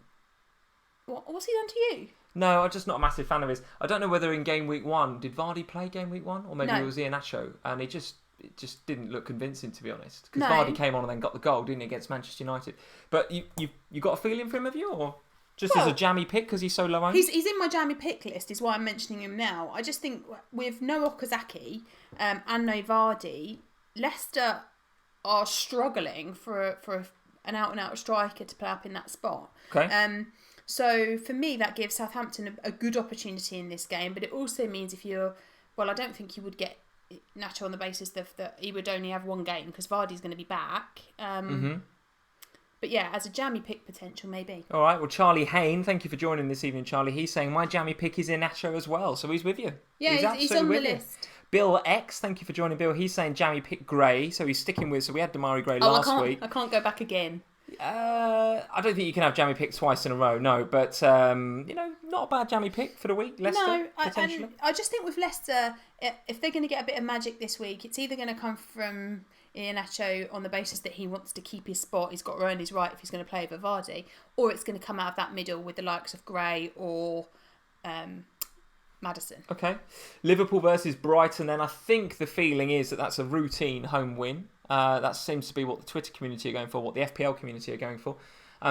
What's he done to you? No, I'm just not a massive fan of his. I don't know whether in Game Week 1, did Vardy play Game Week 1? Or maybe it was Iheanacho. And it just didn't look convincing, to be honest. Because Vardy came on and then got the goal, didn't he, against Manchester United. But you got a feeling for him, have you? Or just as a jammy pick because he's so low owned? He's in my jammy pick list, is why I'm mentioning him now. I just think with no Okazaki and no Vardy, Leicester are struggling for an out-and-out striker to play up in that spot. Okay. So for me, that gives Southampton a good opportunity in this game, but it also means I don't think you would get Nacho on the basis that he would only have one game because Vardy's going to be back. But yeah, as a jammy pick potential, maybe. All right, well, Charlie Hain, thank you for joining this evening, Charlie. He's saying my jammy pick is Iheanacho as well, so he's with you. Yeah, he's on the list. Bill X, thank you for joining, Bill. He's saying jammy pick Gray, so he's sticking with... So we had Damari Gray last week. I can't go back again. I don't think you can have jammy pick twice in a row, no. But, not a bad jammy pick for the week, Leicester, potentially. I just think with Leicester, if they're going to get a bit of magic this week, it's either going to come from Iheanacho on the basis that he wants to keep his spot, he's got to earn his right if he's going to play over Vardy, or it's going to come out of that middle with the likes of Gray or Maddison. Okay. Liverpool versus Brighton, then I think the feeling is that that's a routine home win. That seems to be what the Twitter community are going for, what the FPL community are going for.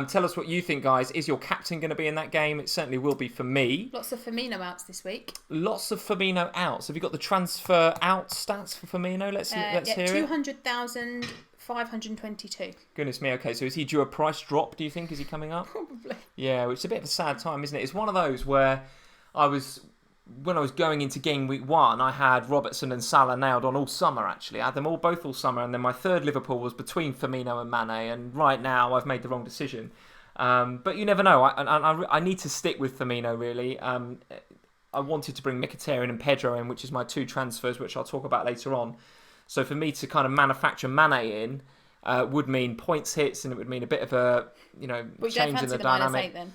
Tell us what you think, guys. Is your captain going to be in that game? It certainly will be for me. Lots of Firmino outs this week. Lots of Firmino outs. Have you got the transfer out stats for Firmino? Let's hear it. 200,522. Goodness me. Okay, so is he due a price drop, do you think? Is he coming up? Probably. Yeah, which is a bit of a sad time, isn't it? It's one of those where when I was going into Game Week 1, I had Robertson and Salah nailed on all summer, actually. I had them both all summer, and then my third Liverpool was between Firmino and Mané, and right now I've made the wrong decision. But you never know. I need to stick with Firmino, really. I wanted to bring Mkhitaryan and Pedro in, which is my two transfers, which I'll talk about later on. So for me to kind of manufacture Mané in would mean points hits, and it would mean a bit of a change in the dynamic. Then?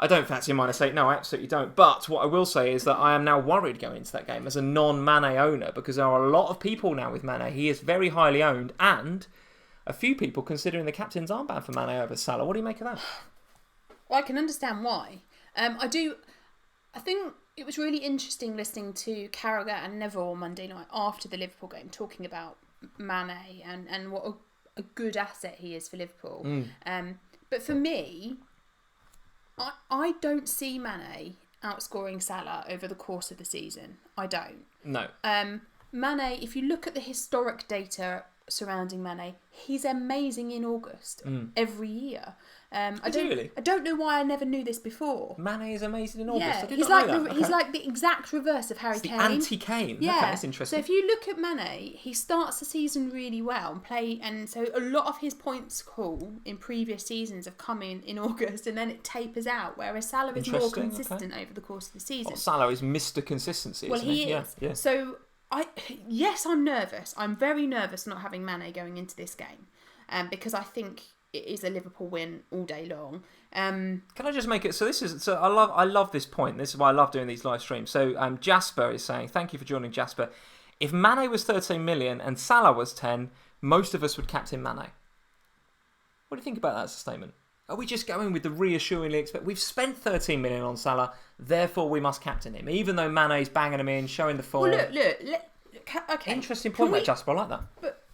I don't fancy -8. No, I absolutely don't. But what I will say is that I am now worried going into that game as a non-Mané owner because there are a lot of people now with Mané. He is very highly owned and a few people considering the captain's armband for Mané over Salah. What do you make of that? Well, I can understand why. I think it was really interesting listening to Carragher and Neville on Monday night after the Liverpool game talking about Mané and what a good asset he is for Liverpool. But for me... I don't see Mané outscoring Salah over the course of the season. I don't. No. Mané, if you look at the historic data surrounding Mané. He's amazing in August every year. I don't know why I never knew this before. Mané is amazing in August. Yeah, I did not know that. He's like the exact reverse of Harry Kane. The anti-Kane. Yeah, okay, that's interesting. So if you look at Mané, he starts the season really well and so a lot of his points haul in previous seasons have come in August, and then it tapers out. Whereas Salah is more consistent over the course of the season. Salah is Mr. Consistency. Well, isn't he is. Yeah. So I'm nervous. I'm very nervous not having Mané going into this game, because I think it is a Liverpool win all day long. Can I just make it? So I love this point. This is why I love doing these live streams. So Jasper is saying, thank you for joining, Jasper. If Mané was 13 million and Salah was 10, most of us would captain Mané. What do you think about that as a statement? Are we just going with the reassuringly we've spent 13 million on Salah, therefore we must captain him, even though Mané's banging him in, showing the form. Well, look. Okay. Interesting point, that Jasper. I like that. But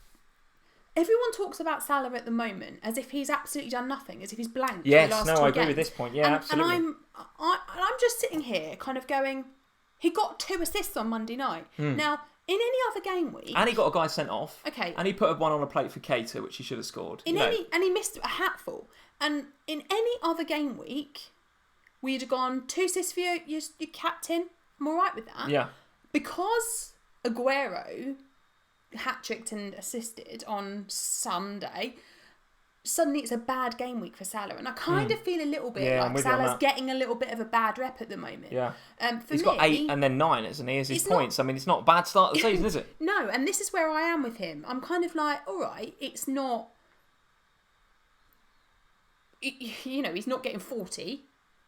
everyone talks about Salah at the moment as if he's absolutely done nothing, as if he's blank. Yes, the last no, two I agree games. with this point. Yeah, absolutely. And I'm just sitting here, kind of going. He got 2 assists on Monday night. Now, in any other game week, and he got a guy sent off. Okay. And he put one on a plate for Keita, which he should have scored. And he missed a hatful. And in any other game week, we'd have gone 2 assists for your captain. I'm all right with that. Yeah. Because Aguero hat-tricked and assisted on Sunday, suddenly it's a bad game week for Salah. And I kind of feel a little bit like Salah's getting a little bit of a bad rep at the moment. Yeah. He's got 8 and then 9, isn't he, as his points? I mean, it's not a bad start of the season, is it? No, and this is where I am with him. I'm kind of like, all right, it's not... You know, he's not getting 40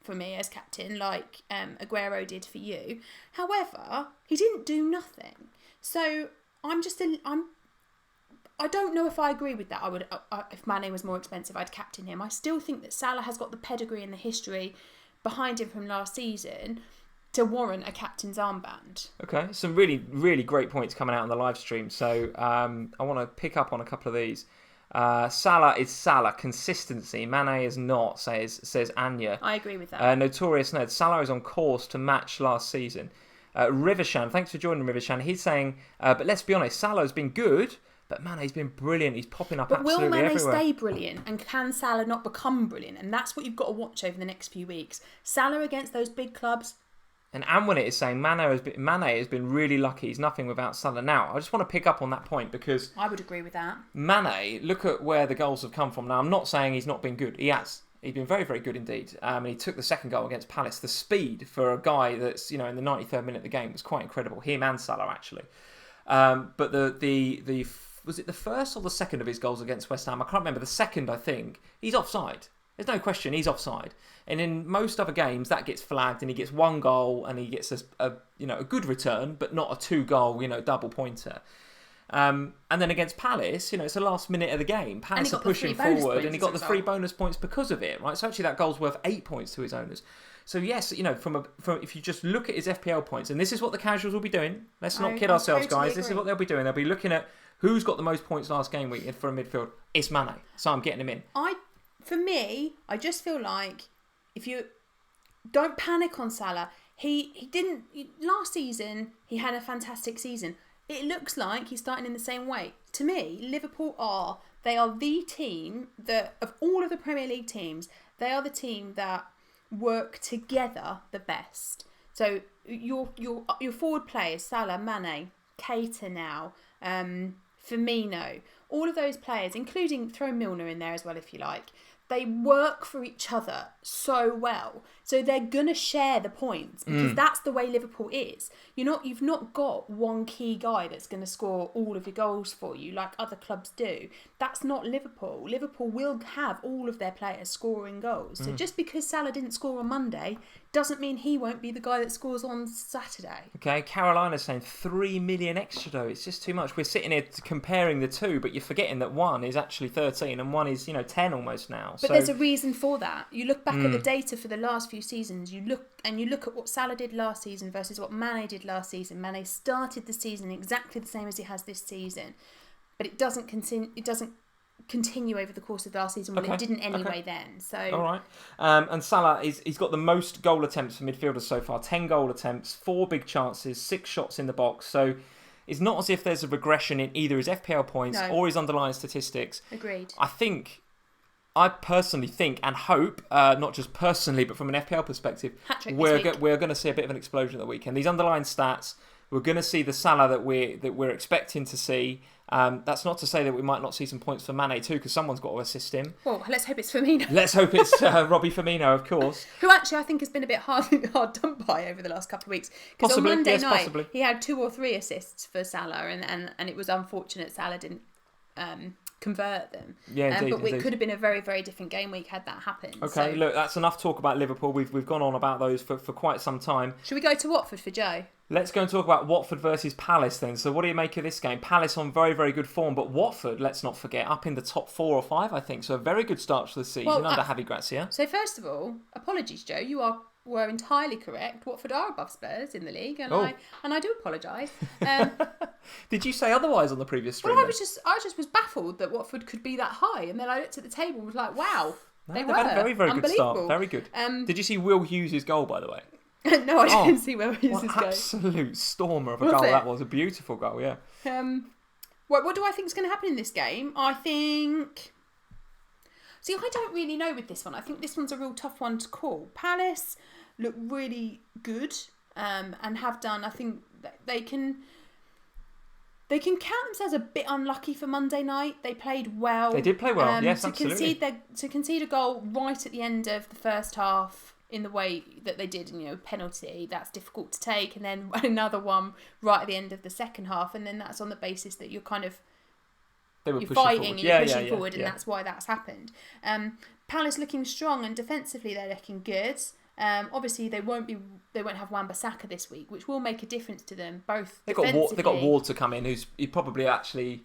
for me as captain like Aguero did for you. However, he didn't do nothing. So I don't know if I agree with that. I would, if Mané was more expensive, I'd captain him. I still think that Salah has got the pedigree and the history behind him from last season to warrant a captain's armband. Okay, some really, really great points coming out on the live stream. So I want to pick up on a couple of these. Salah is Salah. Consistency. Mané is not, says Anya. I agree with that. Notorious Nerd. Salah is on course to match last season. Rivershan, thanks for joining, Rivershan. He's saying, but let's be honest, Salah's been good, but Mané's been brilliant. He's popping up absolutely everywhere. But will Mané stay brilliant? And can Salah not become brilliant? And that's what you've got to watch over the next few weeks. Salah against those big clubs. And Anwinit is saying Mané has been really lucky. He's nothing without Salah. Now, I just want to pick up on that point because... I would agree with that. Mané, look at where the goals have come from. Now, I'm not saying he's not been good. He has. He's been very, very good indeed. And he took the second goal against Palace. The speed for a guy that's, in the 93rd minute of the game was quite incredible. Him and Salah, actually. But the was it the first or the second of his goals against West Ham? I can't remember. The second, I think. He's offside. There's no question he's offside. And in most other games, that gets flagged and he gets 1 goal and he gets a good return, but not a 2-goal, double pointer. And then against Palace, it's the last minute of the game. Palace are pushing forward and he got the 3 bonus points because of it, right? So actually that goal's worth 8 points to his owners. So yes, from if you just look at his FPL points, and this is what the casuals will be doing. Let's not kid ourselves, guys. This is what they'll be doing. They'll be looking at who's got the most points last game week for a midfield. It's Mané. So I'm getting him in. For me, I just feel like if you don't panic on Salah, he didn't last season. He had a fantastic season. It looks like he's starting in the same way. To me, Liverpool are the team that of all of the Premier League teams, they are the team that work together the best. So your forward players, Salah, Mané, Keita now, Firmino, all of those players, including throw Milner in there as well if you like. They work for each other so well. So they're going to share the points because that's the way Liverpool is. You've not got one key guy that's going to score all of your goals for you like other clubs do. That's not Liverpool. Liverpool will have all of their players scoring goals. So just because Salah didn't score on Monday doesn't mean he won't be the guy that scores on Saturday. Okay, Carolina's saying 3 million extra though. It's just too much. We're sitting here comparing the two, but you're forgetting that one is actually 13 and one is 10 almost now. But there's a reason for that. You look back at the data for the last few seasons. You look at what Salah did last season versus what Mané did last season. Mané started the season exactly the same as he has this season, but it doesn't continue. It doesn't continue over the course of last season. Well, it didn't anyway then. So all right. And Salah he's got the most goal attempts for midfielders so far. 10 goal attempts, 4 big chances, 6 shots in the box. So It's not as if there's a regression in either his FPL points or his underlying statistics. Agreed. I personally think and hope, not just personally, but from an FPL perspective, we're going to see a bit of an explosion at the weekend. These underlying stats, we're going to see the Salah that we're expecting to see. That's not to say that we might not see some points for Mané too, because someone's got to assist him. Well, let's hope it's Firmino. Let's hope it's Robbie Firmino, of course. Who actually I think has been a bit hard done by over the last couple of weeks. Because on Monday night, he had 2 or 3 assists for Salah, and it was unfortunate Salah didn't convert them. Yeah, indeed, but it could have been a very, very different game week had that happened. Okay, look, that's enough talk about Liverpool. We've gone on about those for quite some time. Should we go to Watford for Joe? Let's go and talk about Watford versus Palace then. So what do you make of this game? Palace on very, very good form, but Watford, let's not forget, up in the top 4 or 5, I think. So a very good start to the season under Javi Gracia. So first of all, apologies, Joe. You were entirely correct. Watford are above Spurs in the league, and I do apologise. Did you say otherwise on the previous stream? Well, I just was baffled that Watford could be that high, and then I looked at the table and was like, wow, they've had a very, very good start. Very good. Did you see Will Hughes' goal, by the way? No, I didn't see Will Hughes' goal. Absolute stormer of a goal that was. A beautiful goal, yeah. What do I think is going to happen in this game? I don't really know with this one. I think this one's a real tough one to call. Palace look really good and have done. I think they can count themselves a bit unlucky for Monday night. They played well. They did play well, yes, absolutely. To concede a goal right at the end of the first half in the way that they did, penalty, that's difficult to take, and then another one right at the end of the second half, and then that's on the basis that you're kind of fighting and you're pushing forward, and that's why that's happened. Palace looking strong, and defensively they're looking good. Obviously they won't have Wan-Bissaka this week, which will make a difference to them both. They've got Ward to come in, who's probably actually,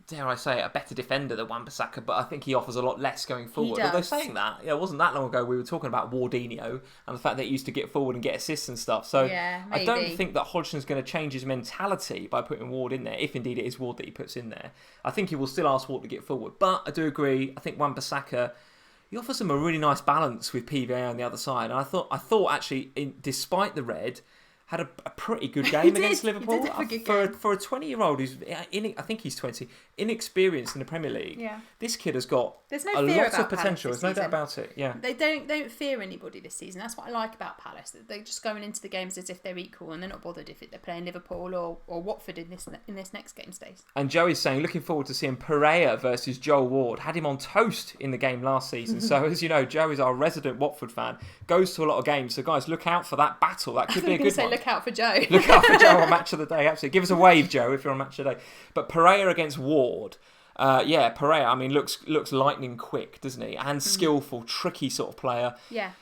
dare I say it, a better defender than Wan-Bissaka, but I think he offers a lot less going forward. Although saying that, it wasn't that long ago we were talking about Wardinho and the fact that he used to get forward and get assists and stuff. So I don't think that Hodgson's going to change his mentality by putting Ward in there, if indeed it is Ward that he puts in there. I think he will still ask Ward to get forward. But I do agree, I think Wan-Bissaka, he offers them a really nice balance with PVA on the other side. And I thought actually, despite the red, had a pretty good game against Liverpool. For a 20-year-old who's, I think he's 20, inexperienced in the Premier League. Yeah. This kid has got a lot of potential. There's no doubt about it. Yeah. They don't fear anybody this season. That's what I like about Palace. They're just going into the games as if they're equal, and they're not bothered if they're playing Liverpool or Watford in this next game stage. And Joey's saying, looking forward to seeing Pereira versus Joel Ward. Had him on toast in the game last season. So as you know, Joe is our resident Watford fan. Goes to a lot of games. So guys, look out for that battle. That could be a good one. Look out for Joe. Look out for Joe on Match of the Day. Absolutely. Give us a wave, Joe, if you're on Match of the Day. But Pereira against Ward. Pereira, I mean, looks lightning quick, doesn't he? And skillful, tricky sort of player. Yeah.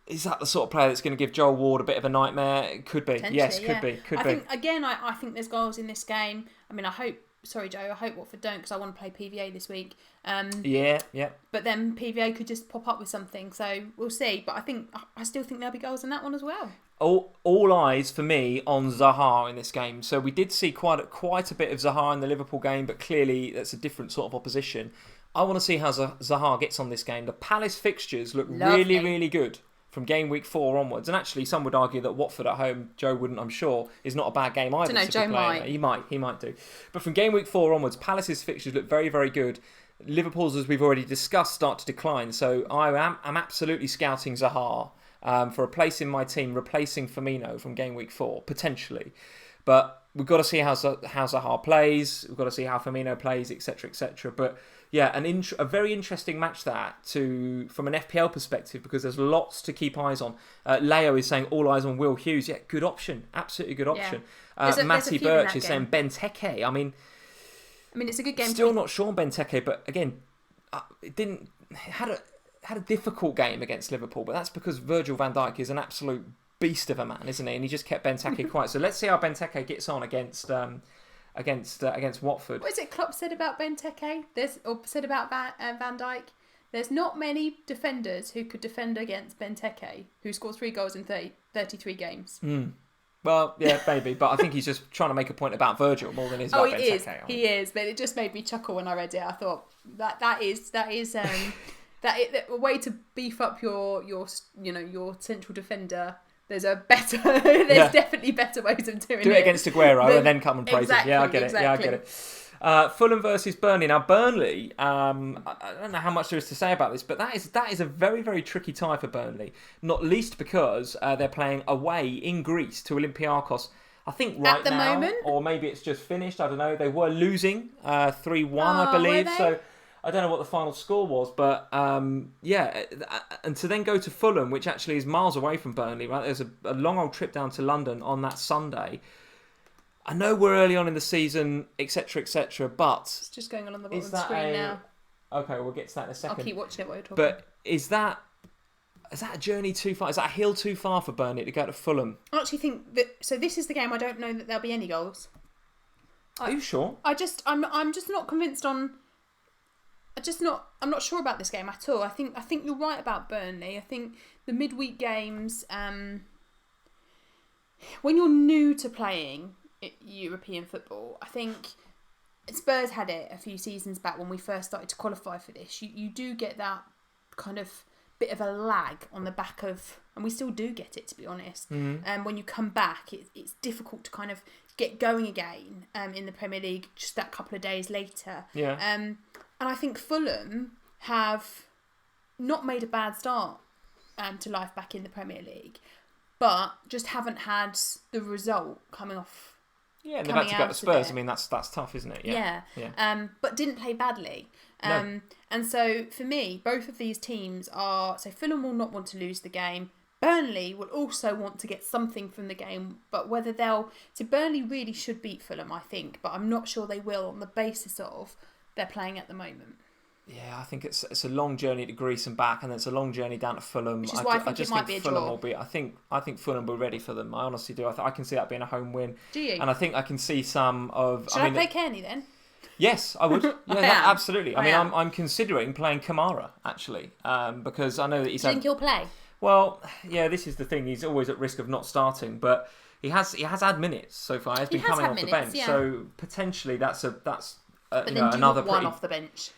Is that the sort of player that's going to give Joel Ward a bit of a nightmare? It could be. Yes, could be. I think there's goals in this game. I mean, I hope Watford don't, because I want to play PVA this week. But then PVA could just pop up with something, so we'll see. But I still think there'll be goals in that one as well. All eyes for me on Zaha in this game. So we did see quite a bit of Zaha in the Liverpool game, but clearly that's a different sort of opposition. I want to see how Zaha gets on this game. The Palace fixtures look really, really good from game week 4 onwards. And actually, some would argue that Watford at home, Joe wouldn't, I'm sure, is not a bad game either. I don't know, Joe might. He might do. But from game week 4 onwards, Palace's fixtures look very, very good. Liverpool's, as we've already discussed, start to decline. So I'm absolutely scouting Zaha for a place in my team, replacing Firmino from game week 4, potentially. But we've got to see how Zaha plays. We've got to see how Firmino plays, etc., etc. But yeah, a very interesting match from an FPL perspective, because there's lots to keep eyes on. Leo is saying all eyes on Will Hughes. Yeah, good option, absolutely good option. Matty Birch is saying Benteke. I mean, it's a good game. Still not sure on Benteke, but again, had a difficult game against Liverpool, but that's because Virgil van Dijk is an absolute beast of a man, isn't he? And he just kept Benteke quiet. So let's see how Benteke gets on against Watford. What is it Klopp said about Benteke? Said about Van Dijk? There's not many defenders who could defend against Benteke, who scored 3 goals in 33 games. Well, yeah, maybe, but I think he's just trying to make a point about Virgil more than about Benteke. He is, but it just made me chuckle when I read it. I thought that is a way to beef up your central defender there's a better, there's definitely better ways of doing it. Do it against Aguero and then come and praise exactly, it. Yeah, I get it. Yeah, I get it. Fulham versus Burnley. Now, Burnley, I don't know how much there is to say about this, but that is a very, very tricky tie for Burnley. Not least because they're playing away in Greece to Olympiacos. I think right at the now, moment, or maybe it's just finished. I don't know. They were losing 3-1, I believe. So I don't know what the final score was, but yeah. And to then go to Fulham, which actually is miles away from Burnley, right? There's a long old trip down to London on that Sunday. I know we're early on in the season, etc., but it's just going on the bottom of the screen now. Okay, we'll get to that in a second. I'll keep watching it while you're talking. But is that a journey too far? Is that a hill too far for Burnley to go to Fulham? I actually think that. So this is the game. I don't know that there'll be any goals. Are you sure? I'm just not convinced on. I'm not sure about this game at all. I think you're right about Burnley. I think the midweek games, when you're new to playing European football, I think Spurs had it a few seasons back when we first started to qualify for this. You do get that kind of bit of a lag on the back of, and we still do get it, to be honest. Mm-hmm. When you come back, it's difficult to kind of get going again in the Premier League just that couple of days later. Yeah. And I think Fulham have not made a bad start to life back in the Premier League, but just haven't had the result coming off. Yeah, they've had to go to Spurs. I mean, that's tough, isn't it? Yeah. But didn't play badly. No. And so for me, both of these teams are. So Fulham will not want to lose the game. Burnley will also want to get something from the game, but whether they'll. So Burnley really should beat Fulham, I think, but I'm not sure they will on the basis of they're playing at the moment. Yeah, I think it's a long journey to Greece and back, and it's a long journey down to Fulham. Which is why I think it might be a Fulham draw. will be. I think Fulham will be ready for them. I honestly do. I can see that being a home win. Do you? And I think I can see some of. Should I play Kearney then? Yes, I would. Yeah, absolutely. I mean, am. I'm considering playing Kamara actually, because I know that he's. Do you think he'll play? Well, yeah, this is the thing. He's always at risk of not starting, but he has had minutes so far. He's been coming off the bench, so potentially that's but then another one off the bench.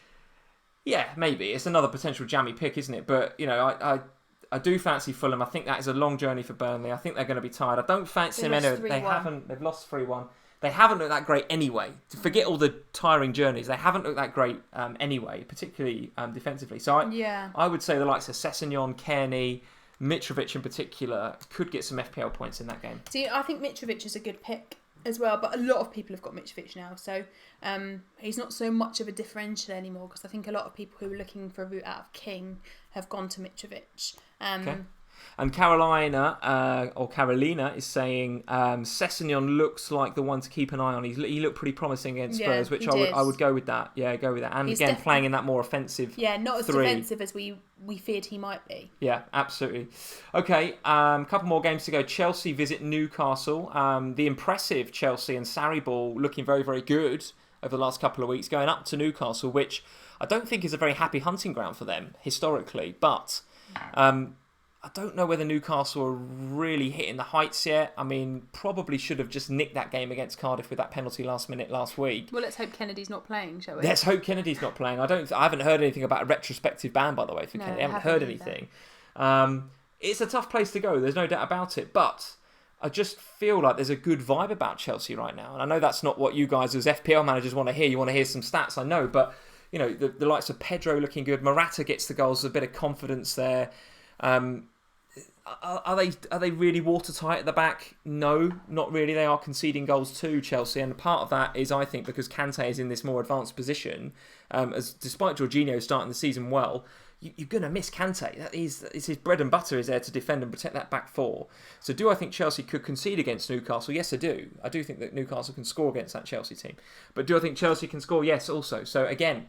Yeah, maybe it's another potential jammy pick, isn't it? But I do fancy Fulham. I think that is a long journey for Burnley. I think they're going to be tired. I don't fancy them anyway. They've lost 3-1. They haven't looked that great anyway. To forget all the tiring journeys, they haven't looked that great anyway, particularly defensively. So I would say the likes of Sessegnon, Kearney, Mitrovic in particular could get some FPL points in that game. See, I think Mitrovic is a good pick as well, but a lot of people have got Mitrovic now, so he's not so much of a differential anymore, because I think a lot of people who were looking for a route out of King have gone to Mitrovic. Okay. And Carolina is saying Sessegnon looks like the one to keep an eye on. He looked pretty promising against Spurs, which I would go with that. Yeah, go with that. And he's again, playing in that more offensive. Yeah, not as defensive as we feared he might be. Yeah, absolutely. Okay, a couple more games to go. Chelsea visit Newcastle. The impressive Chelsea and Sarri ball looking very, very good over the last couple of weeks, going up to Newcastle, which I don't think is a very happy hunting ground for them historically, but. I don't know whether Newcastle are really hitting the heights yet. I mean, probably should have just nicked that game against Cardiff with that penalty last minute last week. Well, let's hope Kennedy's not playing, shall we? Let's hope Kennedy's not playing. I haven't heard anything about a retrospective ban, by the way, for Kennedy. I haven't heard anything. It's a tough place to go. There's no doubt about it. But I just feel like there's a good vibe about Chelsea right now. And I know that's not what you guys as FPL managers want to hear. You want to hear some stats, I know. But, you know, the likes of Pedro looking good. Morata gets the goals. There's a bit of confidence there. Are they really watertight at the back? No, not really. They are conceding goals to Chelsea, and part of that is, I think, because Kante is in this more advanced position. As despite Jorginho starting the season well, you're going to miss Kante. It's his bread and butter is there to defend and protect that back four. So do I think Chelsea could concede against Newcastle? Yes, I do. I do think that Newcastle can score against that Chelsea team. But do I think Chelsea can score? Yes, also. So again,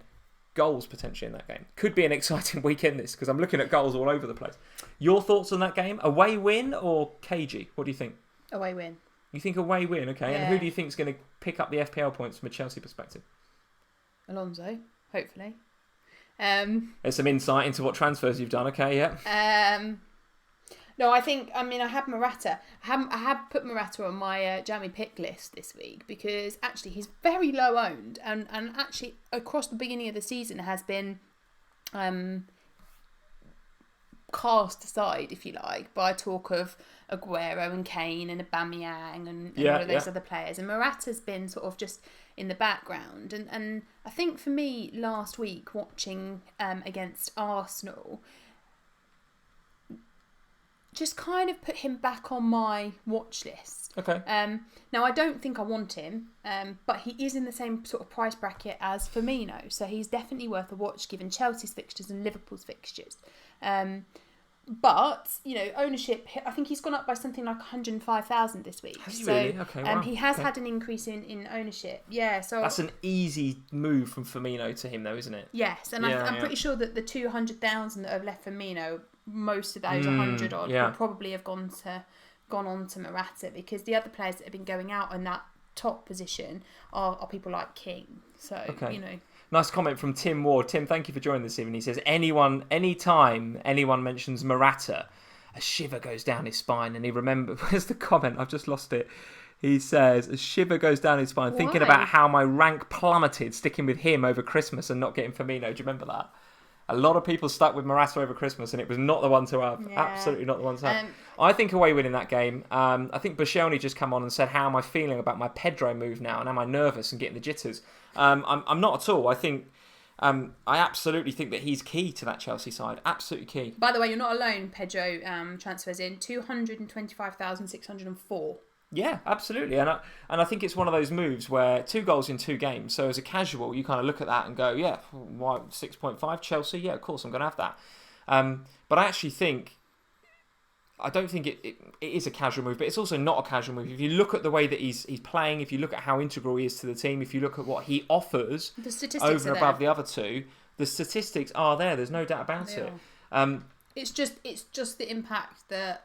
goals potentially in that game. Could be an exciting weekend this, because I'm looking at goals all over the place. Your thoughts on that game? Away win or cagey? What do you think? Away win. You think away win, okay. Yeah. And who do you think is going to pick up the FPL points from a Chelsea perspective? Alonso, hopefully. There's some insight into what transfers you've done, okay, yeah. No, I had Morata. I have put Morata on my jammy pick list this week, because actually he's very low owned, and actually across the beginning of the season has been cast aside, if you like, by talk of Aguero and Kane and Aubameyang and all of those other players. And Morata's been sort of just in the background. And I think for me, last week, watching against Arsenal, just kind of put him back on my watch list. Okay. Now, I don't think I want him, but he is in the same sort of price bracket as Firmino, so he's definitely worth a watch given Chelsea's fixtures and Liverpool's fixtures. But, ownership, I think he's gone up by something like 105,000 this week. Has he really? Okay, wow. He has had an increase in ownership. Yeah, so that's an easy move from Firmino to him, though, isn't it? Yes, and I'm pretty sure that the 200,000 that have left Firmino, most of those 100 odd will probably have gone on to Morata, because the other players that have been going out in that top position are people like King. So, Nice comment from Tim Ward. Tim, thank you for joining this evening. He says, anytime anyone mentions Morata, a shiver goes down his spine. And he remembers, where's the comment? I've just lost it. He says, a shiver goes down his spine, thinking about how my rank plummeted sticking with him over Christmas and not getting Firmino. Do you remember that? A lot of people stuck with Morata over Christmas, and it was not the one to have. Yeah. Absolutely not the one to have. I think away win in that game. I think Bashelny just come on and said, how am I feeling about my Pedro move now? And am I nervous and getting the jitters? I'm not at all. I think I absolutely think that he's key to that Chelsea side. Absolutely key. By the way, you're not alone. Pedro transfers in 225,604. Yeah, absolutely. And I think it's one of those moves where 2 goals in 2 games. So as a casual, you kind of look at that and go, yeah, why 6.5 Chelsea? Yeah, of course I'm going to have that. But I actually think, I don't think it is a casual move, but it's also not a casual move. If you look at the way that he's playing, if you look at how integral he is to the team, if you look at what he offers over and above the other two, the statistics are there. There's no doubt about it. It's just the impact that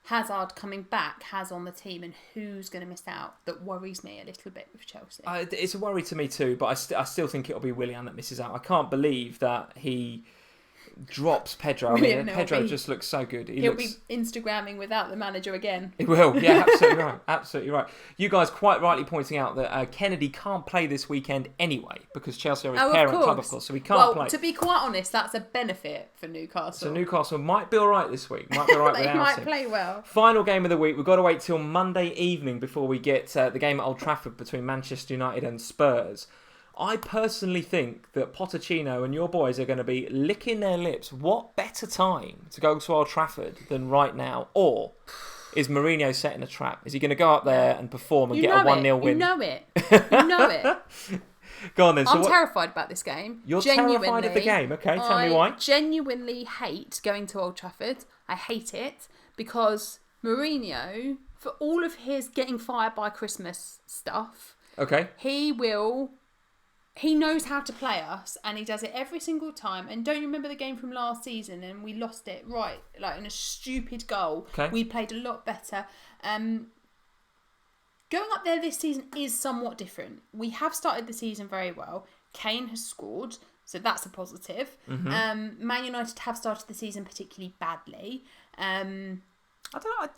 Hazard coming back has on the team and who's going to miss out that worries me a little bit with Chelsea. It's a worry to me too, but I still think it'll be Willian that misses out. I can't believe that he drops Pedro. Pedro just looks so good. He'll be Instagramming without the manager again. He will, yeah, absolutely right. Absolutely right. You guys quite rightly pointing out that Kennedy can't play this weekend anyway because Chelsea are his parent club, of course, so he can't play. To be quite honest, that's a benefit for Newcastle. So Newcastle might be all right this week. Might be all right they without might him. Play well. Final game of the week. We've got to wait till Monday evening before we get the game at Old Trafford between Manchester United and Spurs. I personally think that Pochettino and your boys are going to be licking their lips. What better time to go to Old Trafford than right now? Or is Mourinho setting a trap? Is he going to go up there and perform and get a 1-0 win? You know it. You know it. Go on then. I'm terrified about this game. You're terrified of the game? Okay, tell me why. I genuinely hate going to Old Trafford. I hate it because Mourinho, for all of his getting fired by Christmas stuff, he knows how to play us, and he does it every single time. And don't you remember the game from last season and we lost it in a stupid goal? Okay. We played a lot better. Going up there this season is somewhat different. We have started the season very well. Kane has scored, so that's a positive. Mm-hmm. Man United have started the season particularly badly. I don't know.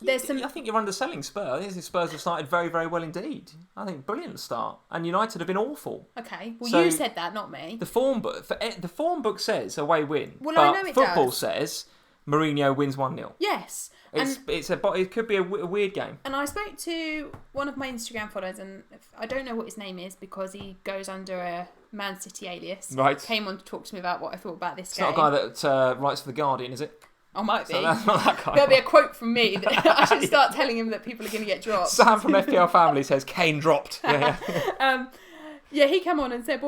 I think you're underselling Spurs. I think Spurs have started very, very well indeed. I think brilliant start, and United have been awful. Okay, well you said that, not me. The form book says away win. Well, but I know it football does. Says Mourinho wins 1-0. Yes, it could be a weird game. And I spoke to one of my Instagram followers, and I don't know what his name is because he goes under a Man City alias. Right. Came on to talk to me about what I thought about this game. It's not a guy that writes for the Guardian, is it? I might be. So that's not that guy. There'll be a quote from me that I should start telling him that people are going to get dropped. Sam from FPL Family says Kane dropped. Yeah. He came on and said,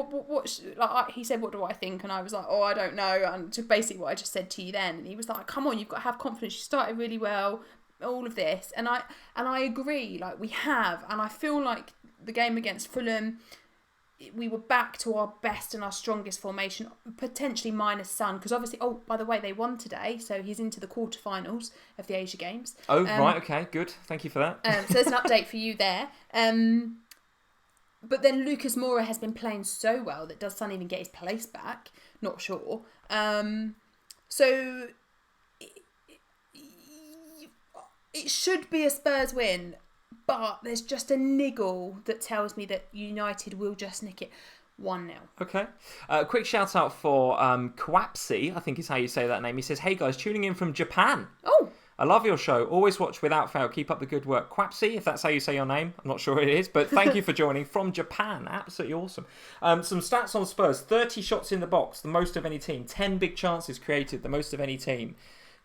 he said, what do I think? And I was like, I don't know. And so basically what I just said to you then. And he was like, come on, you've got to have confidence. You started really well, all of this. And I agree, we have. And I feel like the game against Fulham, we were back to our best and our strongest formation, potentially minus Son, because obviously, by the way, they won today, so he's into the quarterfinals of the Asia Games. Right, okay, good. Thank you for that. So there's an update for you there. But then Lucas Moura has been playing so well that does Son even get his place back? Not sure. So it should be a Spurs win. But there's just a niggle that tells me that United will just nick it. 1-0. Okay. Quick shout out for Kwapsi, I think is how you say that name. He says, hey guys, tuning in from Japan. Oh! I love your show. Always watch without fail. Keep up the good work. Kwapsi, if that's how you say your name. I'm not sure it is, but thank you for joining from Japan. Absolutely awesome. Some stats on Spurs. 30 shots in the box, the most of any team. 10 big chances created, the most of any team.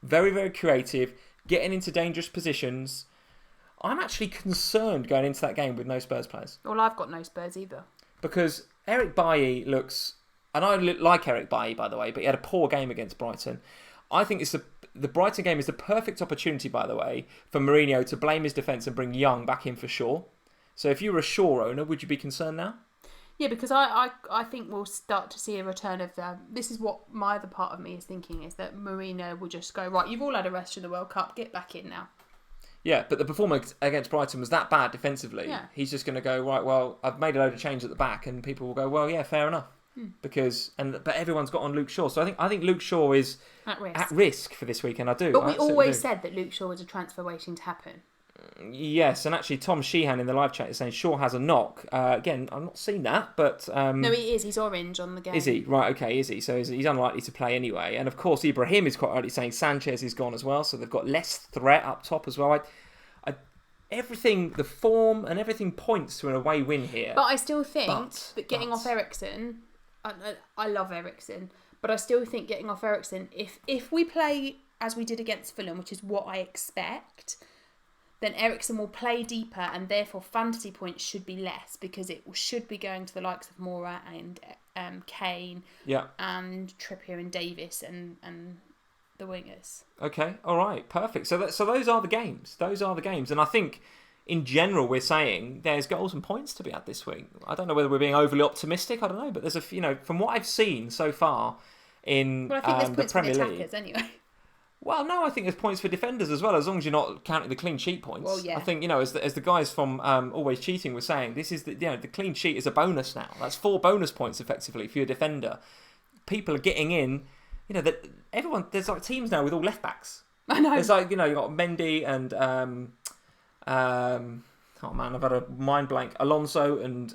Very, very creative. Getting into dangerous positions. I'm actually concerned going into that game with no Spurs players. Well, I've got no Spurs either. Because Eric Bailly looks... And I like Eric Bailly, by the way, but he had a poor game against Brighton. I think the Brighton game is the perfect opportunity, by the way, for Mourinho to blame his defence and bring Young back in for Shaw. So if you were a Shaw owner, would you be concerned now? Yeah, because I think we'll start to see a return of... this is what my other part of me is thinking, is that Mourinho will just go, right, you've all had a rest in the World Cup, get back in now. Yeah, but the performance against Brighton was that bad defensively. Yeah. He's just going to go, right, well, I've made a load of change at the back, and people will go, well, yeah, fair enough. But everyone's got on Luke Shaw. So I think Luke Shaw is at risk for this weekend. I do. But we always said that Luke Shaw was a transfer waiting to happen. Yes, and actually Tom Sheehan in the live chat is saying Shaw has a knock. Again, I've not seen that, but... no, he is. He's orange on the game. Is he? Right, okay, is he? So he's unlikely to play anyway. And of course, Ibrahim is quite rightly saying Sanchez is gone as well, so they've got less threat up top as well. Everything, the form and everything points to an away win here. But I still think that getting off Eriksen... I love Eriksen, but I still think getting off Eriksen, if we play as we did against Fulham, which is what I expect, then Eriksen will play deeper and therefore fantasy points should be less because it should be going to the likes of Moura and Kane and Trippier and Davis and the wingers. Okay, all right, perfect. So those are the games. And I think... In general, we're saying there's goals and points to be had this week. I don't know whether we're being overly optimistic. I don't know, but there's from what I've seen so far in I think there's the points Premier for League. attackers anyway. Well, no, I think there's points for defenders as well, as long as you're not counting the clean sheet points. Well, yeah. I think as the guys from Always Cheating were saying, this is the clean sheet is a bonus now. That's 4 bonus points effectively for your defender. People are getting in. That everyone there's like teams now with all left backs. I know. There's like you've got Mendy and. Oh man, I've had a mind blank. Alonso and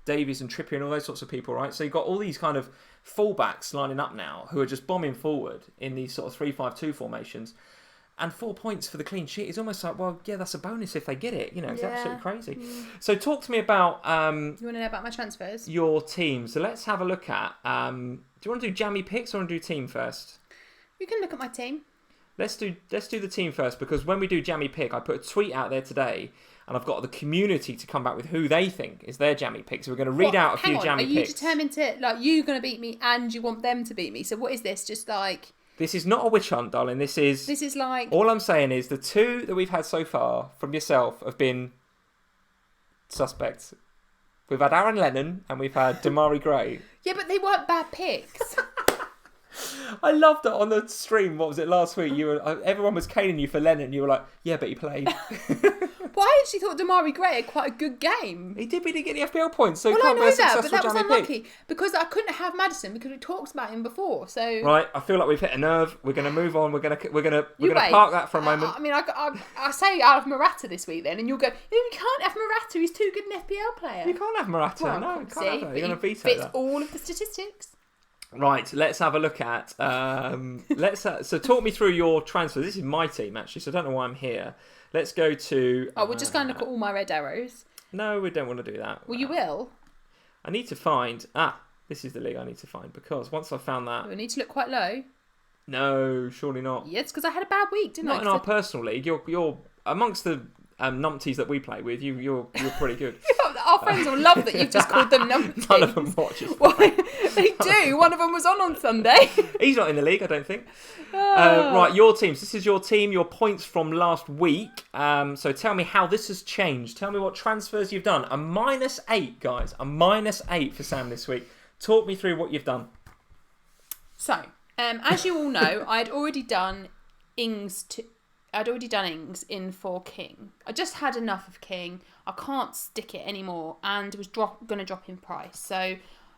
Davies and Trippier and all those sorts of people, right? So you've got all these kind of fullbacks lining up now who are just bombing forward in these sort of 3-5-2 formations. And 4 points for the clean sheet is almost like, well, yeah, that's a bonus if they get it. It's absolutely crazy. So talk to me about... you want to know about my transfers? Your team. So let's have a look at... do you want to do jammy picks or want to do team first? You can look at my team. Let's do the team first, because when we do jammy pick, I put a tweet out there today, and I've got the community to come back with who they think is their jammy pick. So we're going to read out a few jammy picks. Are you determined to you're going to beat me and you want them to beat me? So what is this? Just like this is not a witch hunt, darling. This is like all I'm saying is the 2 that we've had so far from yourself have been suspects. We've had Aaron Lennon and we've had Damari Gray. Yeah, but they weren't bad picks. I loved it on the stream. What was it last week? Everyone was caning you for Lennon. You were like, yeah, but he played. Well, I actually thought Damari Gray had quite a good game. He did, but he didn't get the FPL points, so well, he can't I know be a that, successful but that was jammy unlucky pick. because I couldn't have Maddison because we talked about him before. So right, I feel like we've hit a nerve. We're going to move on. We're going to park that for a moment. I mean, I say I'll have Morata this week then, and you'll go, you can't have Morata. He's too good an FPL player. You can't have Morata. Well, no, you can't see, have that. You're going to veto fits that. all of the statistics. Right, let's have a look at. So talk me through your transfer. This is my team actually, so I don't know why I'm here. Let's go to. We're just going to look at all my red arrows. No, we don't want to do that. Well, you will. I need to find. This is the league I need to find, because once I've found that. We need to look quite low. No, surely not. Yeah, it's because I had a bad week, didn't I? Not in our personal league. You're amongst the numpties that we play with. You're pretty good. Our friends will love that you've just called them numpties. None of them watches. Well, they do. One of them was on Sunday. He's not in the league, I don't think. Right, your teams. This is your team, your points from last week. So tell me how this has changed. Tell me what transfers you've done. A -8, guys. A -8 for Sam this week. Talk me through what you've done. So, as you all know, I'd already done Ings in for King. I just had enough of King. I can't stick it anymore, and was going to drop in price. So,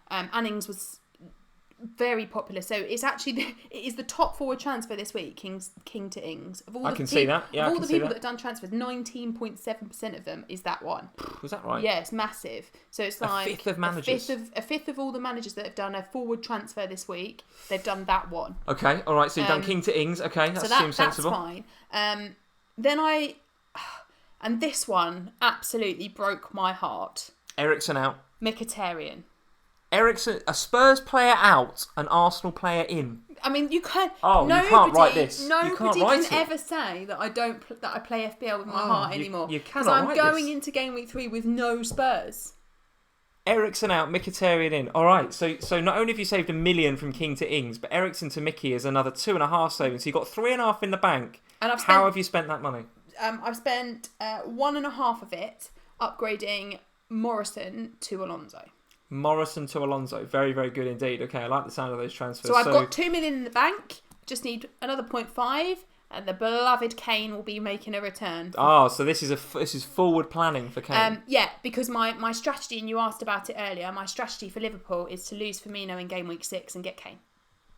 Annings very popular. So it's actually it is the top forward transfer this week. King to Ings. Of all I the can see that. Yeah, of I all can the see people that. that have done transfers, 19.7% of them is that one. Was that right? Yeah, it's massive. So it's like a fifth of managers. A fifth of all the managers that have done a forward transfer this week, they've done that one. Okay, all right. So you've done King to Ings. Okay, that seems sensible. That's fine. And this one absolutely broke my heart. Eriksen out. Mkhitaryan. Eriksen, a Spurs player out, an Arsenal player in. I mean, you can't. Oh, you can't write this. Nobody can ever say that I play FPL with my heart anymore. You cannot write this. Because I'm going into Game Week 3 with no Spurs. Eriksen out, Mkhitaryan in. All right, so not only have you saved $1 million from King to Ings, but Eriksen to Mickey is another 2.5 savings. So you've got 3.5 in the bank. And how have you spent that money? I've spent 1.5 of it upgrading Morrison to Alonso. Morrison to Alonso. Very, very good indeed. Okay, I like the sound of those transfers. So I've got 2 million in the bank. Just need another 0.5, and the beloved Kane will be making a return. So this is forward planning for Kane. Yeah, because my strategy, and you asked about it earlier, my strategy for Liverpool is to lose Firmino in Game Week 6 and get Kane.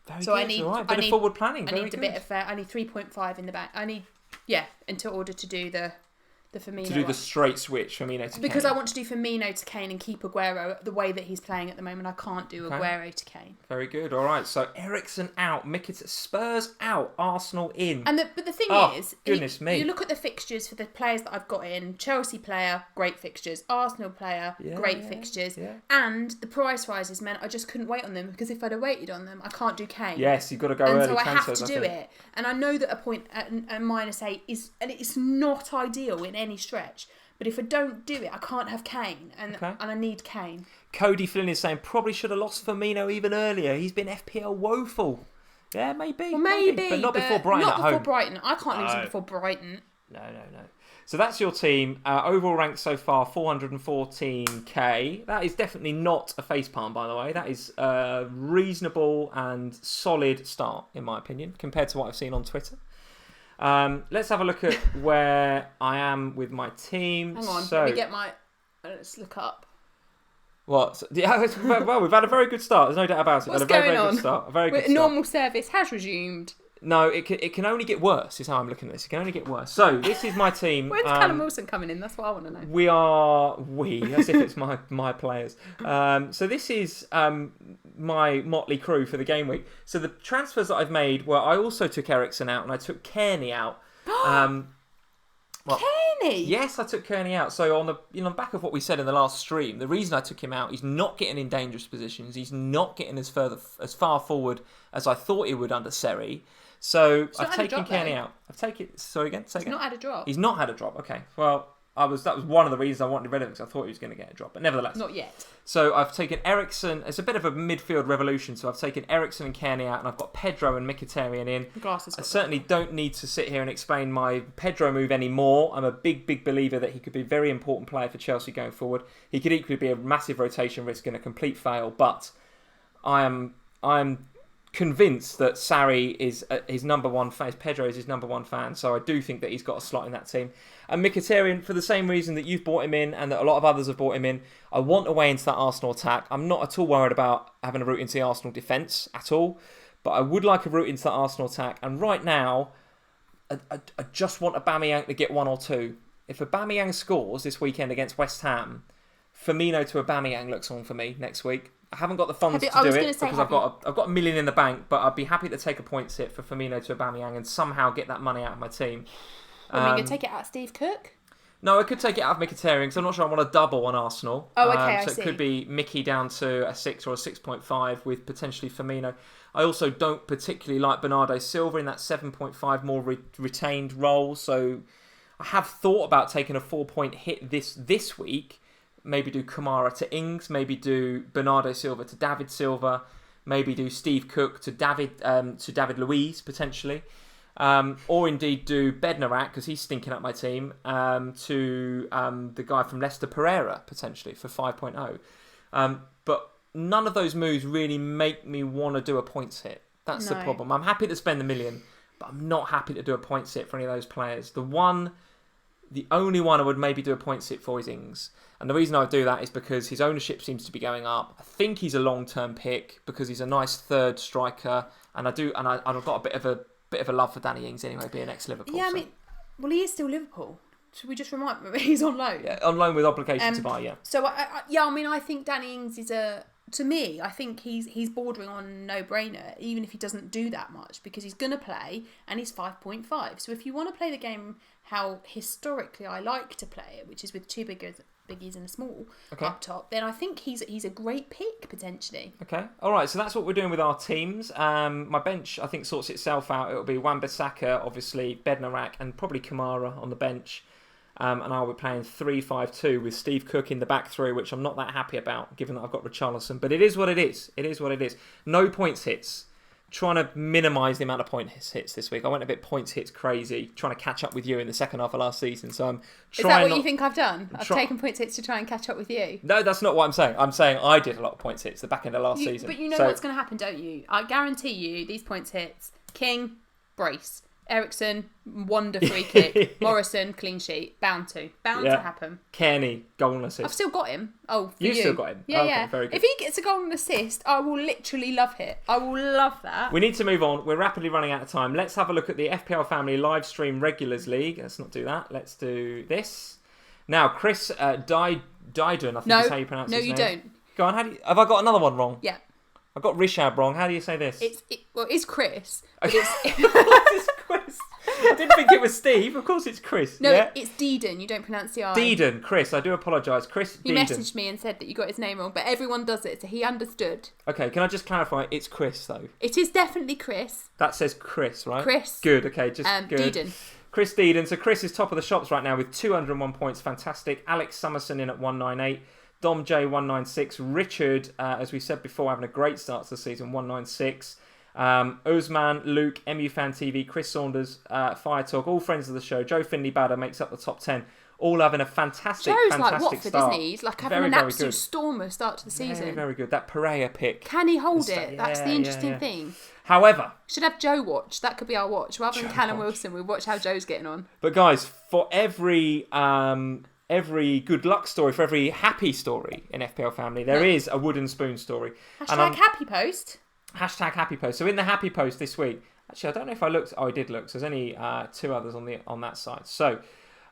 Very good. I need forward planning. I need a bit of. I need 3.5 in the bank. I need in order to do the Firmino. To do the straight switch, Firmino to Kane. Because I want to do Firmino to Kane and keep Aguero the way that he's playing at the moment. I can't do Aguero to Kane. Very good. All right. So Eriksen out, Spurs out, Arsenal in. But the thing is, goodness me. You look at the fixtures for the players that I've got in. Chelsea player, great fixtures. Arsenal player, great fixtures. Yeah. And the price rises meant I just couldn't wait on them, because if I'd have waited on them, I can't do Kane. Yes, you've got to go early so transfers. I have to do it. And I know that a point at -8 is, and it's not ideal in any stretch. But if I don't do it, I can't have Kane, and I need Kane. Cody Flynn is saying probably should have lost Firmino even earlier. He's been FPL woeful. Yeah, maybe. Well, maybe, but not before Brighton at home. Not before Brighton. I can't lose him before Brighton. No. So that's your team. Overall rank so far, 414k. That is definitely not a facepalm, by the way. That is a reasonable and solid start, in my opinion, compared to what I've seen on Twitter. Let's have a look at where I am with my team. Hang on, let me get my... Let's look up. What? Well, we've had a very good start. There's no doubt about it. What's we've had a very, going very on? Good start. A very good start. Normal service has resumed. No, it can only get worse, is how I'm looking at this. It can only get worse. So, this is my team. When's Callum Wilson coming in? That's what I want to know. We, as if it's my players. So, this is my motley crew for the game week. So, the transfers that I've made were, I also took Eriksen out and I took Kearney out. Kearney? Yes, I took Kearney out. So on the back of what we said in the last stream, the reason I took him out, he's not getting in dangerous positions. He's not getting as far forward as I thought he would under Seri. So I've taken Kearney out. Sorry again. Say again. He's not had a drop. He's not had a drop. Okay. Well, that was one of the reasons I wanted rid of him, because I thought he was going to get a drop, but nevertheless. Not yet. So I've taken Eriksen. It's a bit of a midfield revolution. So I've taken Eriksen and Kearney out, and I've got Pedro and Mkhitaryan in. I certainly don't need to sit here and explain my Pedro move anymore. I'm a big believer that he could be a very important player for Chelsea going forward. He could equally be a massive rotation risk and a complete fail, but I'm convinced that Sarri is his number one fan. Pedro is his number one fan, so I do think that he's got a slot in that team. And Mkhitaryan, for the same reason that you've bought him in and that a lot of others have bought him in, I want a way into that Arsenal attack. I'm not at all worried about having a route into the Arsenal defence at all, but I would like a route into that Arsenal attack. And right now, I just want Aubameyang to get 1 or 2. If Aubameyang scores this weekend against West Ham, Firmino to Aubameyang looks on for me next week. I haven't got the funds to do it because I've got $1 million in the bank, but I'd be happy to take a points hit for Firmino to Aubameyang and somehow get that money out of my team. Are you going to take it out of Steve Cook? No, I could take it out of Mkhitaryan because I'm not sure I want a double on Arsenal. Oh, okay, I see. So it could be Mickey down to a 6 or a 6.5 with potentially Firmino. I also don't particularly like Bernardo Silva in that 7.5 more retained role. So I have thought about taking a 4-point hit this week. Maybe do Kamara to Ings. Maybe do Bernardo Silva to David Silva. Maybe do Steve Cook to David Luiz potentially. Or indeed do Bednarak, because he's stinking up my team, to the guy from Leicester, Pereira, potentially, for 5.0. But none of those moves really make me want to do a points hit. That's the problem. I'm happy to spend $1 million, but I'm not happy to do a points hit for any of those players. The one The only one I would maybe do a point sit for is Ings. And the reason I would do that is because his ownership seems to be going up. I think he's a long-term pick because he's a nice third striker. And I've got a bit of a love for Danny Ings anyway, being ex-Liverpool. Yeah, I mean, well, he is still Liverpool. Should we just remind him he's on loan? Yeah, on loan with obligation to buy, yeah. So, I think Danny Ings is to me, I think he's bordering on no-brainer, even if he doesn't do that much, because he's going to play and he's 5.5. So if you want to play the game how historically I like to play it, which is with two biggies and a small up top, then I think he's a great pick, potentially. Okay. All right, so that's what we're doing with our teams. My bench, I think, sorts itself out. It'll be Wan-Bissaka, obviously, Bednarak, and probably Kamara on the bench. And I'll be playing 3-5-2 with Steve Cook in the back three, which I'm not that happy about, given that I've got Richarlison. But it is what it is. It is what it is. No points hits. Trying to minimise the amount of points hits this week. I went a bit points hits crazy, trying to catch up with you in the second half of last season. So I'm trying. Is that what you think I've done? I've taken points hits to try and catch up with you. No, that's not what I'm saying. I'm saying I did a lot of points hits the back end of last season. But you know what's going to happen, don't you? I guarantee you these points hits. King, brace. Ericsson, wonder free kick. Morrison, clean sheet. Bound to happen. Kearney, goal and assist. I've still got him. Oh, for You've still got him? Yeah, yeah. Very good. If he gets a goal and assist, I will literally love it. I will love that. We need to move on. We're rapidly running out of time. Let's have a look at the FPL Family live stream Regulars League. Let's not do that. Let's do this. Now, Chris Dydon, I think is how you pronounce his name. No, you don't. Go on, have I got another one wrong? Yeah. I got Rishab wrong. How do you say this? It's Chris. It's Chris. I didn't think it was Steve. Of course it's Chris. No, yeah? It's Deedon. You don't pronounce the I. Deedon. Chris, I do apologise. Chris Deedon. You messaged me and said that you got his name wrong, but everyone does it, so he understood. Okay, can I just clarify? It's Chris, though. It is definitely Chris. That says Chris, right? Chris. Good, okay, just good. Deedon. Chris Deedon. So Chris is top of the shops right now with 201 points. Fantastic. Alex Summerson in at 198. Dom J 196, Richard, as we said before, having a great start to the season, 196. Usman, Luke, MU Fan TV, Chris Saunders, Fire Talk, all friends of the show. Joe Finley Badder makes up the top 10. All having a fantastic Joe's like fantastic Watford, start. isn't he? He's like having an absolute stormer start to the season. Very, very good. That Pereira pick. Can he hold it? That's the interesting thing. However, should have Joe watch. That could be our watch. Rather than Callum Wilson, we watch how Joe's getting on. But guys, for every good luck story, for every happy story in FPL Family, there is a wooden spoon story. Hashtag happy post. Hashtag happy post. So in the happy post this week, actually, I don't know if I looked. Oh, I did look. So there's only two others on that side. So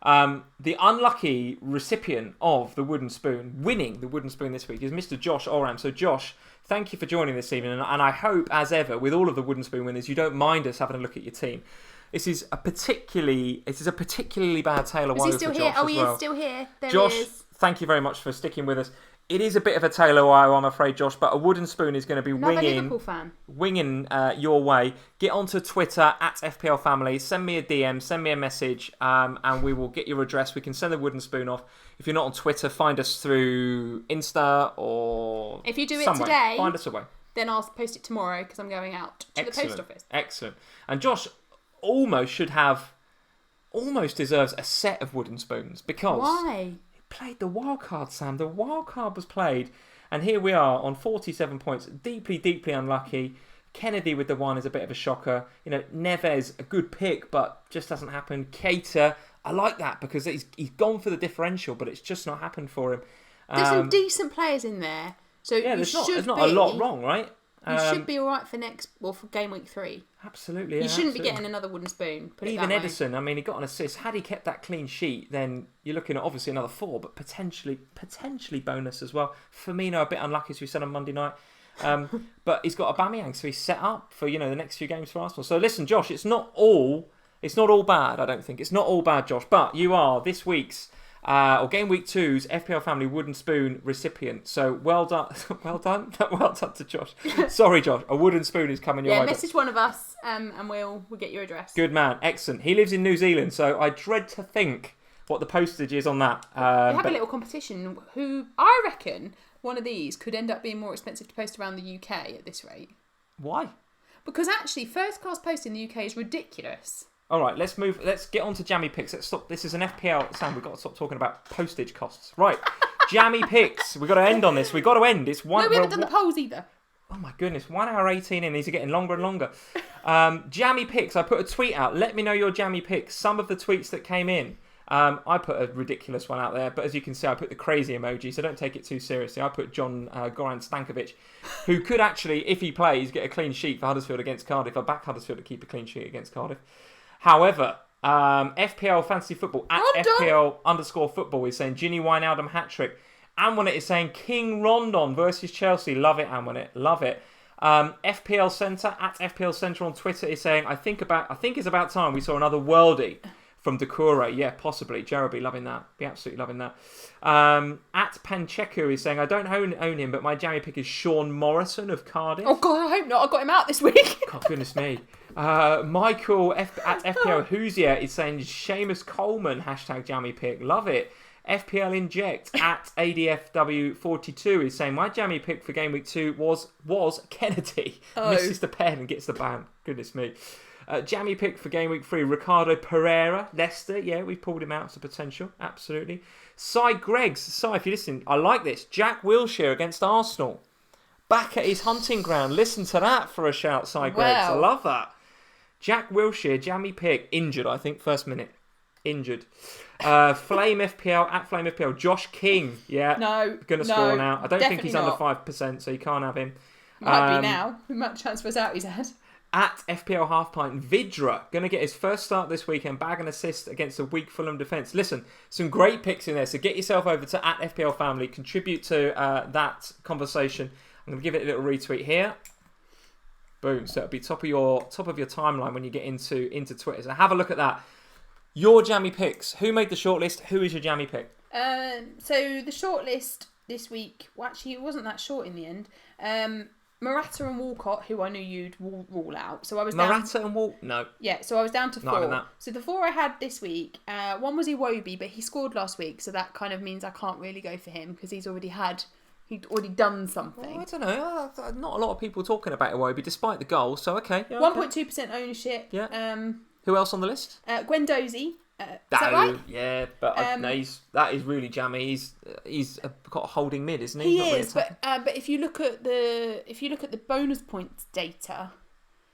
the unlucky recipient of the wooden spoon, winning the wooden spoon this week, is Mr. Josh Oram. So Josh, thank you for joining this evening, and I hope, as ever, with all of the wooden spoon winners, you don't mind us having a look at your team. This is a particularly bad tale of woe for Josh as well. Oh, he is still here. Josh, thank you very much for sticking with us. It is a bit of a tale of woe, I'm afraid, Josh, but a wooden spoon is going to be winging your way. Get onto Twitter at FPL Family. Send me a DM, send me a message, and we will get your address. We can send the wooden spoon off. If you're not on Twitter, find us through Insta or if you do it today, find us away. Then I'll post it tomorrow because I'm going out to the post office. Excellent. And Josh almost deserves a set of wooden spoons because why? He played the wild card, Sam. The wild card was played, and here we are on 47 points. Deeply unlucky. Kennedy with the one is a bit of a shocker. You know, Neves, a good pick, but just hasn't happened. Keita, I like that because he's gone for the differential, but it's just not happened for him. There's some decent players in there, so yeah, there's not a lot wrong, right? You should be all right for for game week 3. Absolutely. Yeah, you shouldn't be getting another wooden spoon. Even Edison, I mean, he got an assist. Had he kept that clean sheet, then you're looking at obviously another 4, but potentially bonus as well. Firmino a bit unlucky, as we said on Monday night. But he's got Aubameyang, so he's set up for the next few games for Arsenal. So listen, Josh, it's not all bad. I don't think it's not all bad, Josh. But you are this week's or game week 2's FPL Family wooden spoon recipient. So well done to Josh. Sorry, Josh, a wooden spoon is coming your way. Yeah, message one of us, and we'll get your address. Good man, excellent. He lives in New Zealand, so I dread to think what the postage is on that. We have a little competition. Who I reckon one of these could end up being more expensive to post around the UK at this rate. Why? Because actually, first class post in the UK is ridiculous. All right, let's move. Let's get on to Jammy Picks. Let's stop. This is an FPL. Sam, we've got to stop talking about postage costs. Right, Jammy Picks. We've got to end on this. We've got to end. It's one. No, we haven't done the polls either. Oh my goodness, 1 hour 18 in. These are getting longer and longer. Jammy Picks. I put a tweet out. Let me know your Jammy Picks. Some of the tweets that came in. I put a ridiculous one out there, but as you can see, I put the crazy emoji, so don't take it too seriously. I put John Goran Stankovic, who could actually, if he plays, get a clean sheet for Huddersfield against Cardiff. I back Huddersfield to keep a clean sheet against Cardiff. However, FPL Fantasy Football at FPL_football is saying Ginny Wijnaldum hat-trick. Anwanit is saying King Rondon versus Chelsea. Love it, Anwanit. Love it. FPL Centre at FPL Centre on Twitter is saying, I think it's about time we saw another worldie from Decore. Yeah, possibly. Jared be loving that. Be absolutely loving that. At Pancheku is saying, I don't own him, but my jammy pick is Sean Morrison of Cardiff. Oh God, I hope not. I got him out this week. God, goodness me. Michael at FPL Hoosier is saying Seamus Coleman #jammy pick. Love it. FPL Inject at ADFW42 is saying my jammy pick for game week 2 was Kennedy. Misses the pen and gets the ban. Goodness me. Jammy pick for game week 3, Ricardo Pereira, Leicester. Yeah, we pulled him out as a potential. Absolutely. Cy Greggs. Cy, if you listen, I like this. Jack Wilshere against Arsenal. Back at his hunting ground. Listen to that for a shout, Cy Greggs. I love that. Jack Wilshere, jammy pick. Injured, I think, first minute. Injured. Flame FPL at Flame FPL. Josh King. Yeah. Gonna score now. I don't think he's under 5%, so you can't have him. Might be now. We might transfer out his head. At FPL Half Pint, Vidra going to get his first start this weekend, bag and assist against a weak Fulham defence. Listen, some great picks in there, so get yourself over to at FPL Family, contribute to that conversation. I'm going to give it a little retweet here. Boom, so it'll be top of your timeline when you get into Twitter. So have a look at that. Your jammy picks. Who made the shortlist? Who is your jammy pick? So the shortlist this week, well, actually it wasn't that short in the end. Morata and Walcott, who I knew you'd rule out. So I was Morata and Walcott? No. Yeah, so I was down to 4. That. So the 4 I had this week, one was Iwobi, but he scored last week, so that kind of means I can't really go for him because he'd already done something. Well, I don't know. Not a lot of people talking about Iwobi despite the goal, so okay. Yeah, 1.2% ownership. Yeah. Who else on the list? Guendouzi. Is that right? Yeah, but that is really jammy. He's got a holding mid, isn't he? He is, but if you look at the bonus points data,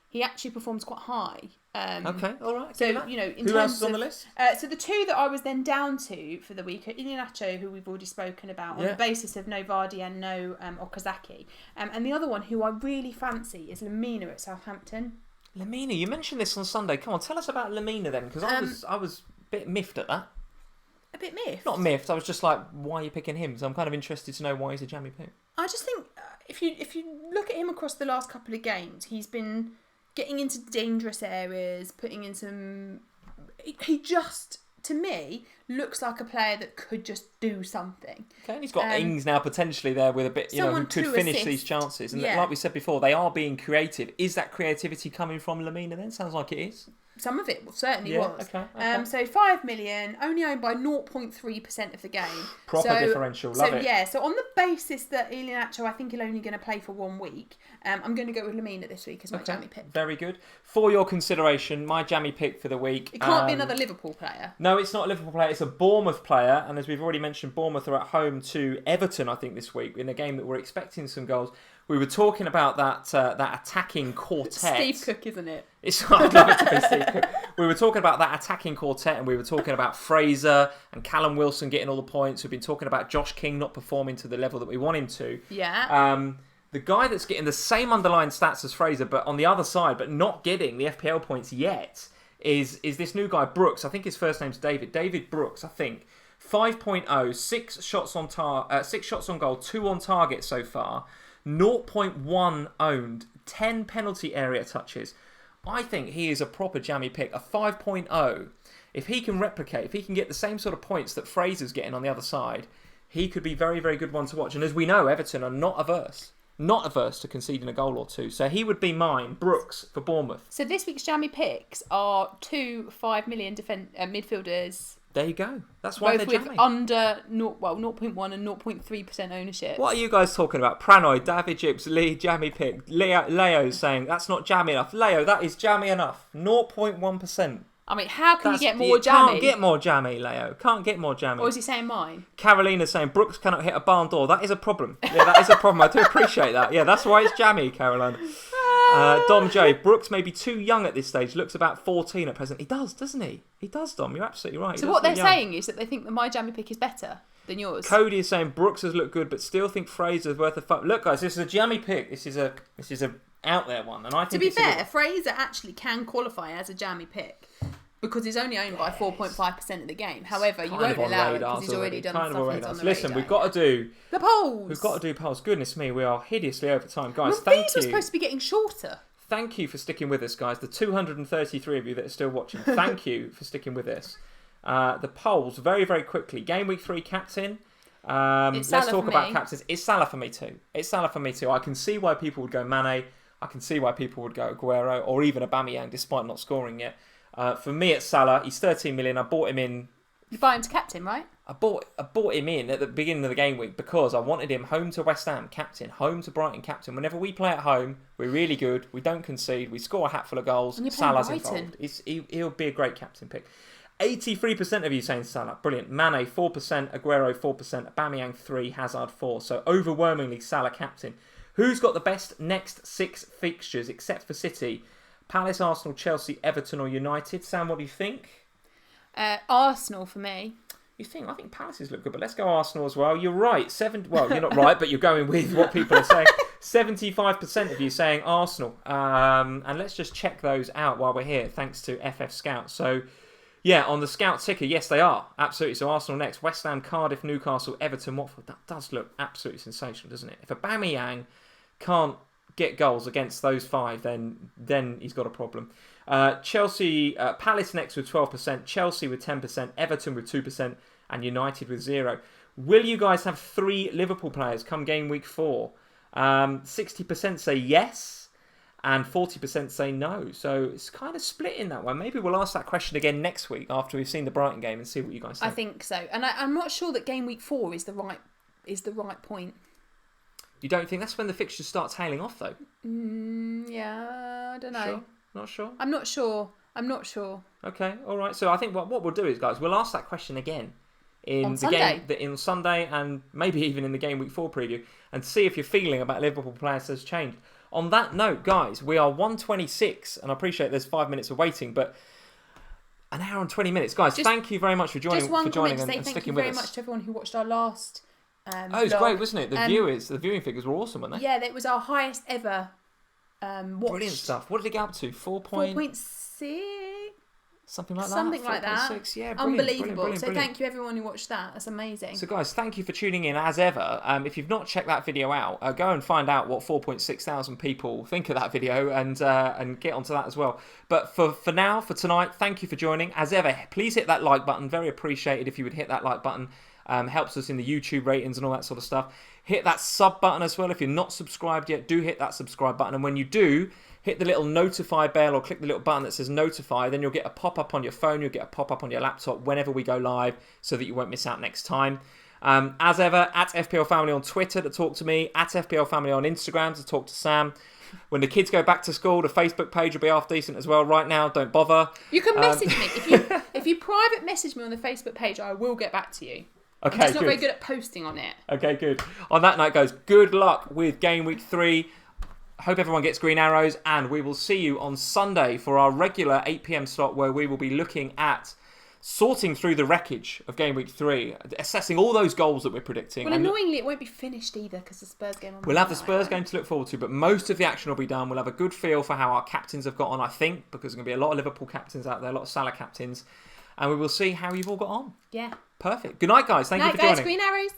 he actually performs quite high. Okay, all right. So in who else is on the list? So the 2 that I was then down to for the week are Iheanacho, who we've already spoken about, on the basis of no Vardy and no Okazaki, and the other one who I really fancy is Lamina at Southampton. Lamina, you mentioned this on Sunday. Come on, tell us about Lamina then, because I was a bit miffed at that. A bit miffed? Not miffed. I was just like, why are you picking him? So I'm kind of interested to know why he's a jammy pick. I just think if you look at him across the last couple of games, he's been getting into dangerous areas, putting in some. He just, to me, looks like a player that could just do something. Okay, and he's got Ings now potentially there with a bit, who could finish these chances. And like we said before, they are being creative. Is that creativity coming from Lamina then? Sounds like it is. Some of it certainly was. Okay. So 5 million, only owned by 0.3% of the game. Proper differential, love it. Yeah, so on the basis that Iheanacho, I think he'll only going to play for 1 week, I'm going to go with Lamina this week as my jammy pick. Very good. For your consideration, my jammy pick for the week. It can't be another Liverpool player. No, it's not a Liverpool player. It's a Bournemouth player. And as we've already mentioned, Bournemouth are at home to Everton, I think, this week, in a game that we're expecting some goals. We were talking about that attacking quartet. Steve Cook, isn't it? I'd love it to be Steve Cook. We were talking about that attacking quartet, and we were talking about Fraser and Callum Wilson getting all the points. We've been talking about Josh King not performing to the level that we want him to. Yeah. The guy that's getting the same underlying stats as Fraser, but on the other side, but not getting the FPL points yet, is this new guy, Brooks. I think his first name's David. David Brooks, I think. 5.0, 6 shots on goal, 2 on target so far. 0.1 owned, 10 penalty area touches. I think he is a proper jammy pick. A 5.0. If he can replicate, if he can get the same sort of points that Fraser's getting on the other side, he could be very, very good one to watch. And as we know, Everton are not averse to conceding a goal or 2. So he would be mine, Brooks, for Bournemouth. So this week's jammy picks are 2 5 million midfielders. There you go. That's why both they're with jammy. Under 0.1 and 0.3% ownership. What are you guys talking about? Pranoy, David Gibbs, Lee, jammy pick. Leo's saying that's not jammy enough. Leo, that is jammy enough. 0.1%. I mean, how can you get more jammy? Can't get more jammy, Leo. Can't get more jammy. Or is he saying mine? Carolina's saying Brooks cannot hit a barn door. That is a problem. Yeah, that is a problem. I do appreciate that. Yeah, that's why it's jammy, Carolina. Dom J. Brooks may be too young at this stage. Looks about 14 at present. He does, doesn't he? He does, Dom. You're absolutely right. So what they're saying is that they think that my jammy pick is better than yours. Cody is saying Brooks has looked good, but still think Fraser's worth a fuck. Look, guys, this is a jammy pick. This is a out there one, and I think. To be fair, Fraser actually can qualify as a jammy pick because he's only owned by 4.5% of the game. However, you won't allow it because he's already done stuff on the Listen, radar. we've got to do the polls. We've got to do polls. Goodness me, we are hideously over time, guys. Well, thank these you. were supposed to be getting shorter. Thank you for sticking with us, guys. The 233 of you that are still watching, thank you for sticking with us. The polls, very, very quickly. Game week 3 captain. Let's talk about captains. It's Salah for me too. I can see why people would go Mané. I can see why people would go Aguero or even Aubameyang, despite not scoring yet. For me, it's Salah. He's 13 million. I bought him in. You buy him to captain, right? I bought him in at the beginning of the game week because I wanted him home to West Ham captain, home to Brighton captain. Whenever we play at home, we're really good. We don't concede. We score a hatful of goals. And Salah's Brighton. involved. He'll be a great captain pick. 83% of you saying Salah. Brilliant. Mané 4%, Aguero 4%, Aubameyang 3%, Hazard 4%. So overwhelmingly Salah captain. Who's got the best next 6 fixtures except for City? Palace, Arsenal, Chelsea, Everton or United? Sam, what do you think? Arsenal for me. I think Palace's look good, but let's go Arsenal as well. You're right. Well, you're not right, but you're going with what people are saying. 75% of you saying Arsenal. And let's just check those out while we're here, thanks to FF Scout. So, yeah, on the Scout ticker, yes, they are. Absolutely. So Arsenal next. West Ham, Cardiff, Newcastle, Everton, Watford. That does look absolutely sensational, doesn't it? If Aubameyang can't get goals against those 5, then he's got a problem. Chelsea, Palace next with 12%, Chelsea with 10%, Everton with 2%, and United with 0%. Will you guys have 3 Liverpool players come game week 4? 60% say yes, and 40% say no. So it's kind of split in that one. Maybe we'll ask that question again next week after we've seen the Brighton game and see what you guys think. I think so, and I'm not sure that game week 4 is the right point. You don't think that's when the fixtures start tailing off, though? Yeah, I don't know. Sure? Not sure? I'm not sure. Okay, all right. So I think what we'll do is, guys, we'll ask that question again in Sunday and maybe even in the game week 4 preview and see if your feeling about Liverpool players has changed. On that note, guys, we are 1:26, and I appreciate there's 5 minutes of waiting, but an hour and 20 minutes. Guys, thank you very much for joining and sticking with us. Thank you very much to everyone who watched our last it was great, wasn't it? The viewing figures were awesome, weren't they? Yeah, that was our highest ever watched. Brilliant stuff. What did it get up to? 4.6? Something like that. Something like that. 4.6, yeah, unbelievable. Brilliant. Thank you everyone who watched that. That's amazing. So guys, thank you for tuning in as ever. If you've not checked that video out, go and find out what 4.6 thousand people think of that video and get onto that as well. But for now, for tonight, thank you for joining. As ever, please hit that like button. Very appreciated if you would hit that like button. Helps us in the YouTube ratings and all that sort of stuff. Hit that sub button as well. If you're not subscribed yet, do hit that subscribe button. And when you do, hit the little notify bell or click the little button that says notify. Then you'll get a pop-up on your phone. You'll get a pop-up on your laptop whenever we go live so that you won't miss out next time. As ever, at FPL Family on Twitter to talk to me. At FPL Family on Instagram to talk to Sam. When the kids go back to school, the Facebook page will be half decent as well. Right now, don't bother. You can message me. If you private message me on the Facebook page, I will get back to you. Okay, I'm just not very good at posting on it. Okay, good. On that note, guys, good luck with game week 3. Hope everyone gets green arrows, and we will see you on Sunday for our regular 8 p.m. slot where we will be looking at sorting through the wreckage of game week 3, assessing all those goals that we're predicting. Well, annoyingly, it won't be finished either because the Spurs game on We'll have the Spurs game to look forward to, but most of the action will be done. We'll have a good feel for how our captains have got on, I think, because there's going to be a lot of Liverpool captains out there, a lot of Salah captains, and we will see how you've all got on. Yeah. Perfect. Good night, guys. Thank you for joining. Green arrows.